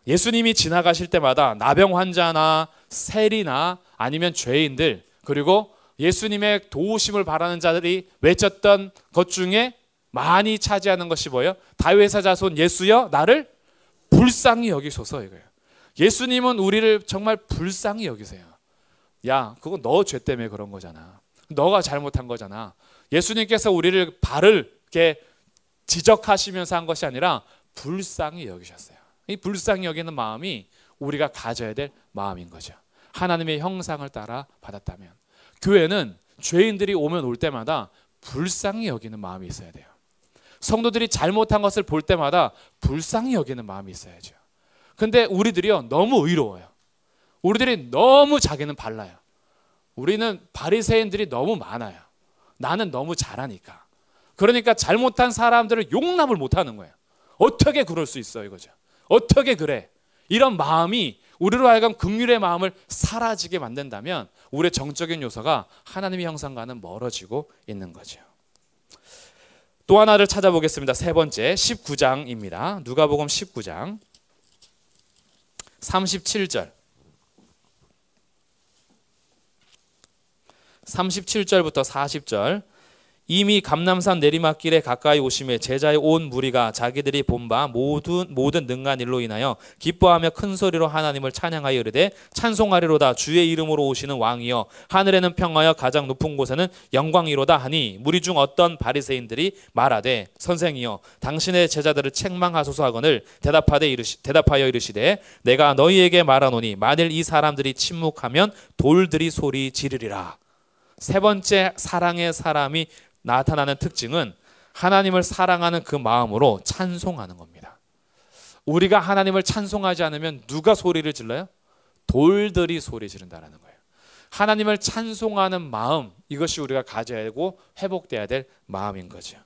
예수님이 지나가실 때마다 나병 환자나 세리나 아니면 죄인들, 그리고 예수님의 도우심을 바라는 자들이 외쳤던 것 중에 많이 차지하는 것이 뭐예요? 다윗의 자손 예수여 나를 불쌍히 여기소서, 이거예요. 예수님은 우리를 정말 불쌍히 여기세요. 야, 그거 너 죄 때문에 그런 거잖아. 너가 잘못한 거잖아. 예수님께서 우리를 바를 이렇게 지적하시면서 한 것이 아니라 불쌍히 여기셨어요. 이 불쌍히 여기는 마음이 우리가 가져야 될 마음인 거죠. 하나님의 형상을 따라 받았다면 교회는 죄인들이 오면 올 때마다 불쌍히 여기는 마음이 있어야 돼요. 성도들이 잘못한 것을 볼 때마다 불쌍히 여기는 마음이 있어야죠. 근데 우리들이요, 너무 의로워요. 우리들이 너무 자기는 발라요. 우리는 바리새인들이 너무 많아요. 나는 너무 잘하니까. 그러니까 잘못한 사람들을 용납을 못하는 거예요. 어떻게 그럴 수 있어, 이거죠. 어떻게 그래? 이런 마음이 우리로 하여금 긍휼의 마음을 사라지게 만든다면 우리의 정적인 요소가 하나님의 형상과는 멀어지고 있는 거죠. 또 하나를 찾아보겠습니다. 세 번째 19장입니다. 누가복음 19장 37절. 37절부터 40절. 이미 감람산 내리막길에 가까이 오심에 제자의 온 무리가 자기들이 본 바 모든 능한 일로 인하여 기뻐하며 큰 소리로 하나님을 찬양하여 이르되 찬송하리로다 주의 이름으로 오시는 왕이여 하늘에는 평하여 가장 높은 곳에는 영광이로다 하니 무리 중 어떤 바리새인들이 말하되 선생이여 당신의 제자들을 책망하소서 하거늘 대답하여 이르시되 내가 너희에게 말하노니 만일 이 사람들이 침묵하면 돌들이 소리 지르리라. 세 번째 사랑의 사람이 나타나는 특징은 하나님을 사랑하는 그 마음으로 찬송하는 겁니다. 우리가 하나님을 찬송하지 않으면 누가 소리를 질러요? 돌들이 소리 지른다는 거예요. 하나님을 찬송하는 마음, 이것이 우리가 가져야 되고 회복돼야 될 마음인 거죠.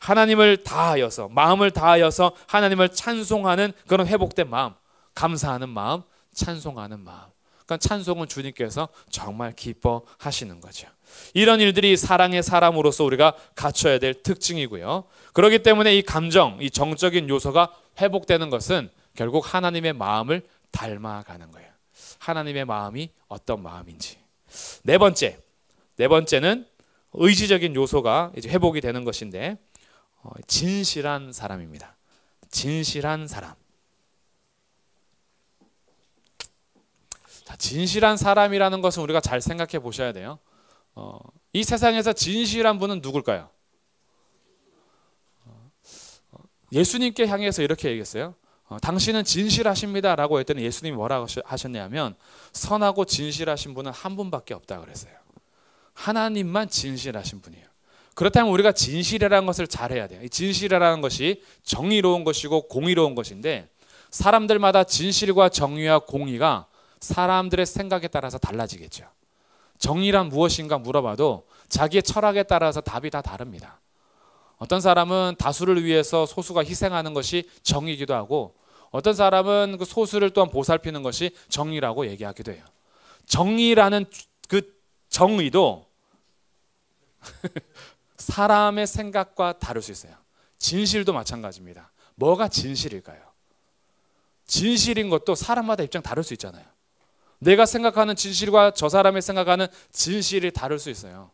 하나님을 다하여서, 마음을 다하여서 하나님을 찬송하는 그런 회복된 마음, 감사하는 마음, 찬송하는 마음. 그러니까 찬송은 주님께서 정말 기뻐하시는 거죠. 이런 일들이 사랑의 사람으로서 우리가 갖춰야 될 특징이고요. 그렇기 때문에 이 감정, 이 정적인 요소가 회복되는 것은 결국 하나님의 마음을 닮아가는 거예요. 하나님의 마음이 어떤 마음인지. 네 번째는 의지적인 요소가 이제 회복이 되는 것인데 진실한 사람입니다. 진실한 사람. 자, 진실한 사람이라는 것은 우리가 잘 생각해 보셔야 돼요. 이 세상에서 진실한 분은 누굴까요? 예수님께 향해서 이렇게 얘기했어요. 당신은 진실하십니다 라고 했더니 예수님이 뭐라고 하셨냐면 선하고 진실하신 분은 한 분밖에 없다 그랬어요. 하나님만 진실하신 분이에요. 그렇다면 우리가 진실이라는 것을 잘해야 돼요. 이 진실이라는 것이 정의로운 것이고 공의로운 것인데 사람들마다 진실과 정의와 공의가 사람들의 생각에 따라서 달라지겠죠. 정의란 무엇인가 물어봐도 자기의 철학에 따라서 답이 다 다릅니다. 어떤 사람은 다수를 위해서 소수가 희생하는 것이 정의이기도 하고 어떤 사람은 그 소수를 또한 보살피는 것이 정의라고 얘기하기도 해요. 정의라는 그 정의도 사람의 생각과 다를 수 있어요. 진실도 마찬가지입니다. 뭐가 진실일까요? 진실인 것도 사람마다 입장 다를 수 있잖아요. 내가 생각하는 진실과 저 사람이 생각하는 진실이 다를 수 있어요.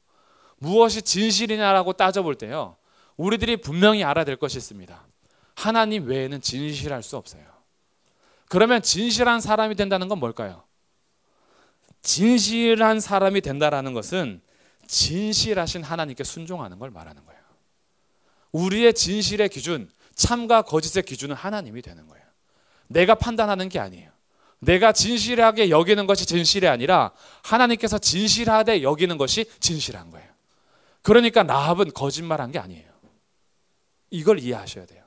무엇이 진실이냐라고 따져볼 때요. 우리들이 분명히 알아야 될 것이 있습니다. 하나님 외에는 진실할 수 없어요. 그러면 진실한 사람이 된다는 건 뭘까요? 진실한 사람이 된다는 것은 진실하신 하나님께 순종하는 걸 말하는 거예요. 우리의 진실의 기준, 참과 거짓의 기준은 하나님이 되는 거예요. 내가 판단하는 게 아니에요. 내가 진실하게 여기는 것이 진실이 아니라 하나님께서 진실하게 여기는 것이 진실한 거예요. 그러니까 라합은 거짓말한 게 아니에요. 이걸 이해하셔야 돼요.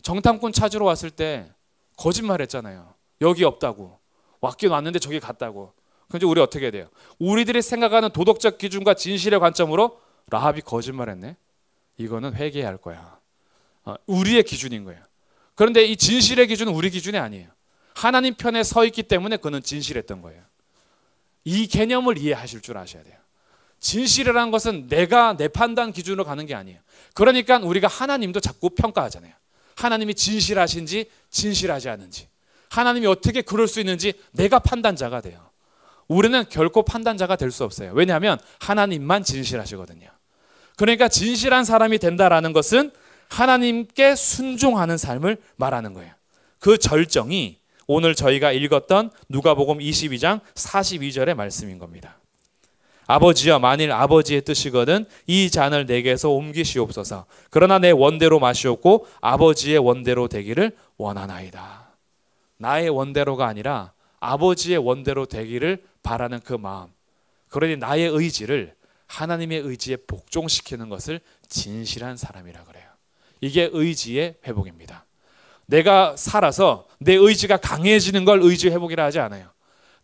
정탐꾼 찾으러 왔을 때 거짓말했잖아요. 여기 없다고. 왔긴 왔는데 저기 갔다고. 그런데 우리 어떻게 해야 돼요? 우리들이 생각하는 도덕적 기준과 진실의 관점으로 라합이 거짓말했네. 이거는 회개해야 할 거야. 우리의 기준인 거예요. 그런데 이 진실의 기준은 우리 기준이 아니에요. 하나님 편에 서 있기 때문에 그는 진실했던 거예요. 이 개념을 이해하실 줄 아셔야 돼요. 진실이라는 것은 내가 내 판단 기준으로 가는 게 아니에요. 그러니까 우리가 하나님도 자꾸 평가하잖아요. 하나님이 진실하신지 진실하지 않은지, 하나님이 어떻게 그럴 수 있는지 내가 판단자가 돼요. 우리는 결코 판단자가 될 수 없어요. 왜냐하면 하나님만 진실하시거든요. 그러니까 진실한 사람이 된다라는 것은 하나님께 순종하는 삶을 말하는 거예요. 그 절정이 오늘 저희가 읽었던 누가복음 22장 42절의 말씀인 겁니다. 아버지여, 만일 아버지의 뜻이거든 이 잔을 내게서 옮기시옵소서. 그러나 내 원대로 마시옵고 아버지의 원대로 되기를 원하나이다. 나의 원대로가 아니라 아버지의 원대로 되기를 바라는 그 마음, 그러니 나의 의지를 하나님의 의지에 복종시키는 것을 진실한 사람이라 그래요. 이게 의지의 회복입니다. 내가 살아서 내 의지가 강해지는 걸 의지 회복이라 하지 않아요.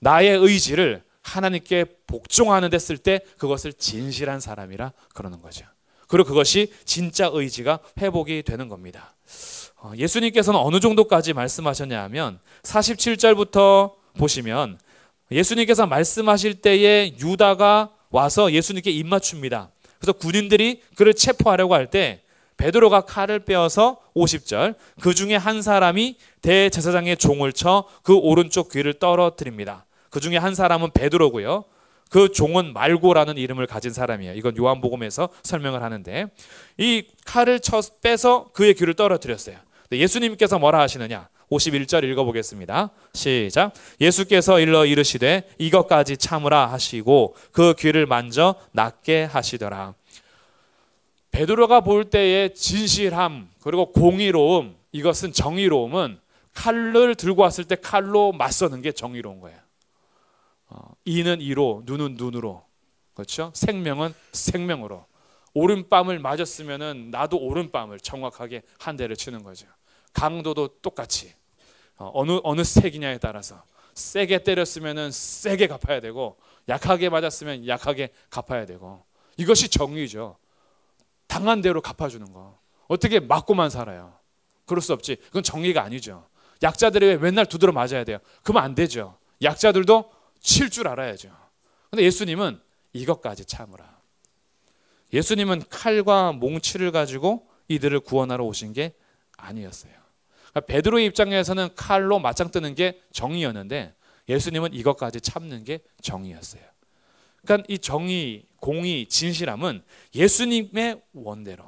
나의 의지를 하나님께 복종하는 데 쓸 때 그것을 진실한 사람이라 그러는 거죠. 그리고 그것이 진짜 의지가 회복이 되는 겁니다. 예수님께서는 어느 정도까지 말씀하셨냐 하면 47절부터 보시면 예수님께서 말씀하실 때에 유다가 와서 예수님께 입맞춥니다. 그래서 군인들이 그를 체포하려고 할 때 베드로가 칼을 빼어서 50절 그 중에 한 사람이 대제사장의 종을 쳐 그 오른쪽 귀를 떨어뜨립니다. 그 중에 한 사람은 베드로고요. 그 종은 말고라는 이름을 가진 사람이에요. 이건 요한복음에서 설명을 하는데 이 칼을 빼서 그의 귀를 떨어뜨렸어요. 예수님께서 뭐라 하시느냐? 51절 읽어보겠습니다. 시작. 예수께서 일러 이르시되 이것까지 참으라 하시고 그 귀를 만져 낫게 하시더라. 베드로가 볼 때의 진실함 그리고 공의로움, 이것은 정의로움은 칼을 들고 왔을 때 칼로 맞서는 게 정의로운 거예요. 이는 이로, 눈은 눈으로, 그렇죠? 생명은 생명으로. 오른뺨을 맞았으면은 나도 오른뺨을 정확하게 한 대를 치는 거죠. 강도도 똑같이 어느 색이냐에 따라서 세게 때렸으면은 세게 갚아야 되고 약하게 맞았으면 약하게 갚아야 되고, 이것이 정의죠. 당한 대로 갚아주는 거. 어떻게 맞고만 살아요? 그럴 수 없지. 그건 정의가 아니죠. 약자들이 왜 맨날 두드러 맞아야 돼요? 그러면 안 되죠. 약자들도 칠 줄 알아야죠. 근데 예수님은 이것까지 참으라. 예수님은 칼과 몽치를 가지고 이들을 구원하러 오신 게 아니었어요. 그러니까 베드로의 입장에서는 칼로 맞짱 뜨는 게 정의였는데 예수님은 이것까지 참는 게 정의였어요. 그러니까 이 정의, 공의, 진실함은 예수님의 원대로,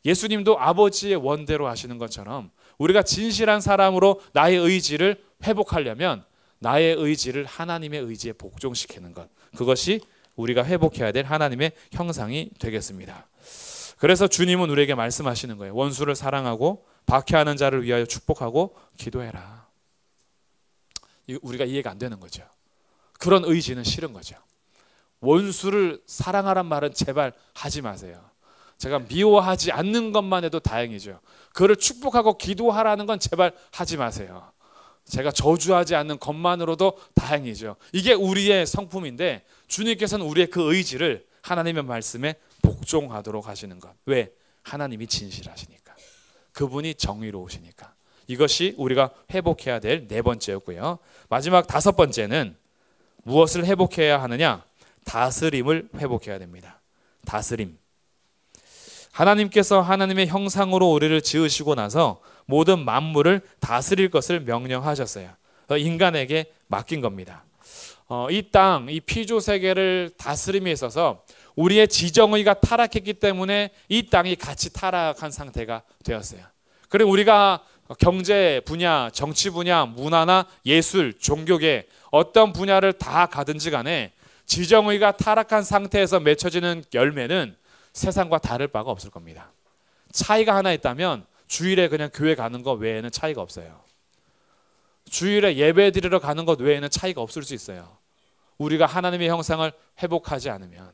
예수님도 아버지의 원대로 하시는 것처럼 우리가 진실한 사람으로 나의 의지를 회복하려면 나의 의지를 하나님의 의지에 복종시키는 것, 그것이 우리가 회복해야 될 하나님의 형상이 되겠습니다. 그래서 주님은 우리에게 말씀하시는 거예요. 원수를 사랑하고 박해하는 자를 위하여 축복하고 기도해라. 우리가 이해가 안 되는 거죠. 그런 의지는 싫은 거죠. 원수를 사랑하란 말은 제발 하지 마세요. 제가 미워하지 않는 것만 해도 다행이죠. 그를 축복하고 기도하라는 건 제발 하지 마세요. 제가 저주하지 않는 것만으로도 다행이죠. 이게 우리의 성품인데 주님께서는 우리의 그 의지를 하나님의 말씀에 복종하도록 하시는 것. 왜? 하나님이 진실하시니까. 그분이 정의로우시니까. 이것이 우리가 회복해야 될 네 번째였고요. 마지막 다섯 번째는 무엇을 회복해야 하느냐? 다스림을 회복해야 됩니다. 다스림. 하나님께서 하나님의 형상으로 우리를 지으시고 나서 모든 만물을 다스릴 것을 명령하셨어요. 인간에게 맡긴 겁니다. 이 땅, 이 피조 세계를 다스림에 있어서 우리의 지정의가 타락했기 때문에 이 땅이 같이 타락한 상태가 되었어요. 그리고 우리가 경제 분야, 정치 분야, 문화나 예술, 종교계 어떤 분야를 다 가든지 간에 지정의가 타락한 상태에서 맺혀지는 열매는 세상과 다를 바가 없을 겁니다. 차이가 하나 있다면 주일에 그냥 교회 가는 것 외에는 차이가 없어요. 주일에 예배 드리러 가는 것 외에는 차이가 없을 수 있어요. 우리가 하나님의 형상을 회복하지 않으면.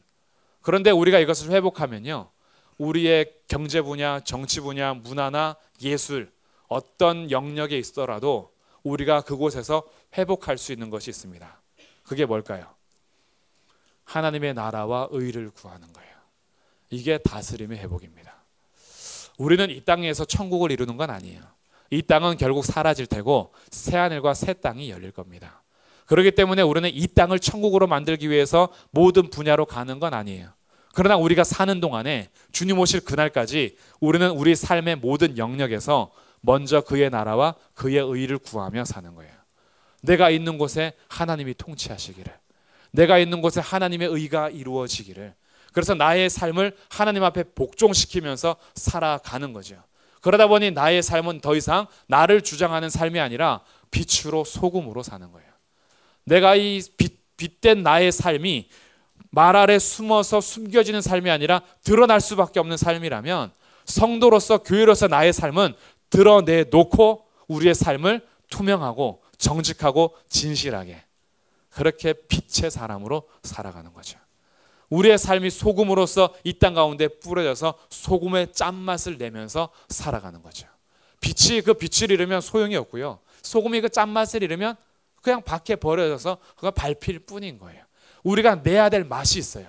그런데 우리가 이것을 회복하면요, 우리의 경제 분야, 정치 분야, 문화나 예술 어떤 영역에 있더라도 우리가 그곳에서 회복할 수 있는 것이 있습니다. 그게 뭘까요? 하나님의 나라와 의를 구하는 거예요. 이게 다스림의 회복입니다. 우리는 이 땅에서 천국을 이루는 건 아니에요. 이 땅은 결국 사라질 테고 새하늘과 새 땅이 열릴 겁니다. 그렇기 때문에 우리는 이 땅을 천국으로 만들기 위해서 모든 분야로 가는 건 아니에요. 그러나 우리가 사는 동안에 주님 오실 그날까지 우리는 우리 삶의 모든 영역에서 먼저 그의 나라와 그의 의를 구하며 사는 거예요. 내가 있는 곳에 하나님이 통치하시기를, 내가 있는 곳에 하나님의 의가 이루어지기를, 그래서 나의 삶을 하나님 앞에 복종시키면서 살아가는 거죠. 그러다 보니 나의 삶은 더 이상 나를 주장하는 삶이 아니라 빛으로 소금으로 사는 거예요. 내가 이 빛된 나의 삶이 말 아래 숨어서 숨겨지는 삶이 아니라 드러날 수밖에 없는 삶이라면 성도로서 교회로서 나의 삶은 드러내놓고 우리의 삶을 투명하고 정직하고 진실하게 그렇게 빛의 사람으로 살아가는 거죠. 우리의 삶이 소금으로서 이 땅 가운데 뿌려져서 소금의 짠맛을 내면서 살아가는 거죠. 빛이 그 빛을 잃으면 소용이 없고요. 소금이 그 짠맛을 잃으면 그냥 밖에 버려져서 그거 밟힐 뿐인 거예요. 우리가 내야 될 맛이 있어요.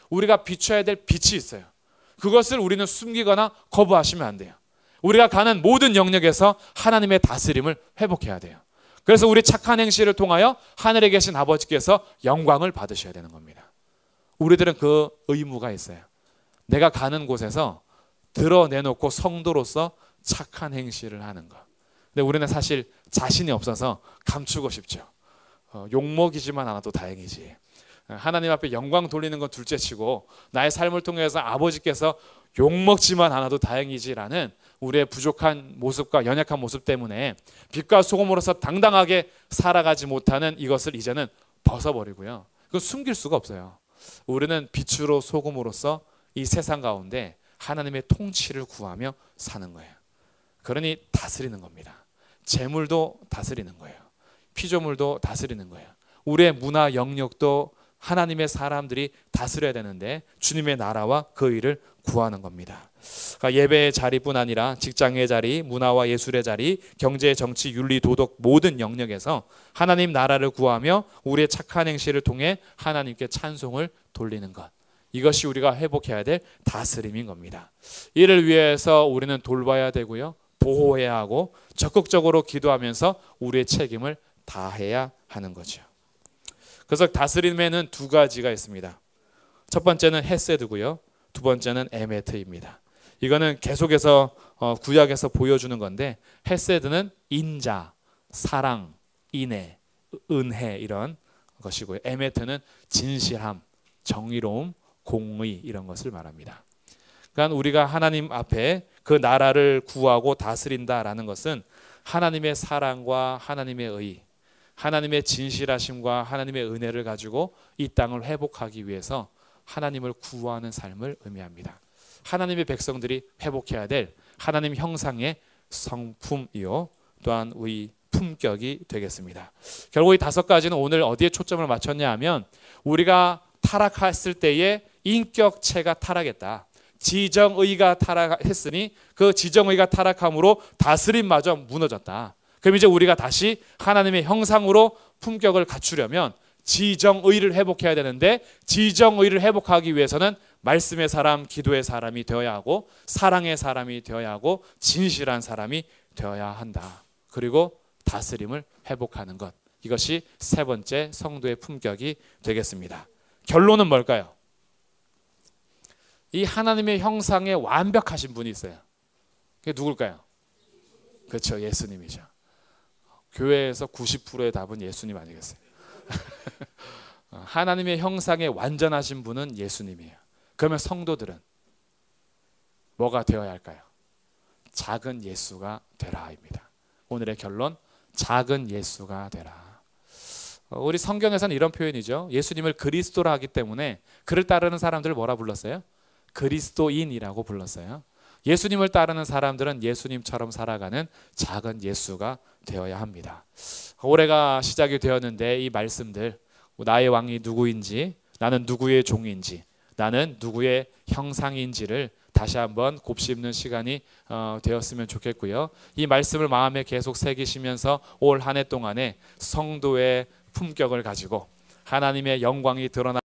우리가 비춰야 될 빛이 있어요. 그것을 우리는 숨기거나 거부하시면 안 돼요. 우리가 가는 모든 영역에서 하나님의 다스림을 회복해야 돼요. 그래서 우리 착한 행실을 통하여 하늘에 계신 아버지께서 영광을 받으셔야 되는 겁니다. 우리들은 그 의무가 있어요. 내가 가는 곳에서 드러내놓고 성도로서 착한 행실을 하는 것. 근데 우리는 사실 자신이 없어서 감추고 싶죠. 욕먹이지만 않아도 다행이지. 하나님 앞에 영광 돌리는 건 둘째치고 나의 삶을 통해서 아버지께서 욕먹지만 않아도 다행이지라는 우리의 부족한 모습과 연약한 모습 때문에 빛과 소금으로서 당당하게 살아가지 못하는 이것을 이제는 벗어버리고요. 그거 숨길 수가 없어요. 우리는 빛으로 소금으로서 이 세상 가운데 하나님의 통치를 구하며 사는 거예요. 그러니 다스리는 겁니다. 재물도 다스리는 거예요. 피조물도 다스리는 거예요. 우리의 문화 영역도 하나님의 사람들이 다스려야 되는데 주님의 나라와 그 일을 구하는 겁니다. 그러니까 예배의 자리뿐 아니라 직장의 자리, 문화와 예술의 자리, 경제, 정치, 윤리, 도덕 모든 영역에서 하나님 나라를 구하며 우리의 착한 행실을 통해 하나님께 찬송을 돌리는 것. 이것이 우리가 회복해야 될 다스림인 겁니다. 이를 위해서 우리는 돌봐야 되고요. 보호해야 하고 적극적으로 기도하면서 우리의 책임을 다해야 하는 거죠. 그래서 다스림에는 두 가지가 있습니다. 첫 번째는 헤세드고요. 두 번째는 에메트입니다. 이거는 계속해서 구약에서 보여주는 건데 헤세드는 인자, 사랑, 인애, 은혜 이런 것이고요. 에메트는 진실함, 정의로움, 공의 이런 것을 말합니다. 그러니까 우리가 하나님 앞에 그 나라를 구하고 다스린다라는 것은 하나님의 사랑과 하나님의 의, 하나님의 진실하심과 하나님의 은혜를 가지고 이 땅을 회복하기 위해서 하나님을 구하는 삶을 의미합니다. 하나님의 백성들이 회복해야 될 하나님 형상의 성품이요 또한 우리 품격이 되겠습니다. 결국 이 5가지는 오늘 어디에 초점을 맞췄냐 하면 우리가 타락했을 때의 인격체가 타락했다. 지정의가 타락했으니 그 지정의가 타락함으로 다스림마저 무너졌다. 그럼 이제 우리가 다시 하나님의 형상으로 품격을 갖추려면 지정의를 회복해야 되는데 지정의를 회복하기 위해서는 말씀의 사람, 기도의 사람이 되어야 하고 사랑의 사람이 되어야 하고 진실한 사람이 되어야 한다. 그리고 다스림을 회복하는 것. 이것이 세 번째 성도의 품격이 되겠습니다. 결론은 뭘까요? 이 하나님의 형상에 완벽하신 분이 있어요. 그게 누굴까요? 그렇죠. 예수님이죠. 교회에서 90%의 답은 예수님 아니겠어요? 하나님의 형상에 완전하신 분은 예수님이에요. 그러면 성도들은 뭐가 되어야 할까요? 작은 예수가 되라입니다. 오늘의 결론, 작은 예수가 되라. 우리 성경에서는 이런 표현이죠. 예수님을 그리스도라 하기 때문에 그를 따르는 사람들을 뭐라 불렀어요? 그리스도인이라고 불렀어요. 예수님을 따르는 사람들은 예수님처럼 살아가는 작은 예수가 되어야 합니다. 올해가 시작이 되었는데 이 말씀들, 나의 왕이 누구인지, 나는 누구의 종인지, 나는 누구의 형상인지를 다시 한번 곱씹는 시간이 되었으면 좋겠고요. 이 말씀을 마음에 계속 새기시면서 올 한 해 동안에 성도의 품격을 가지고 하나님의 영광이 드러나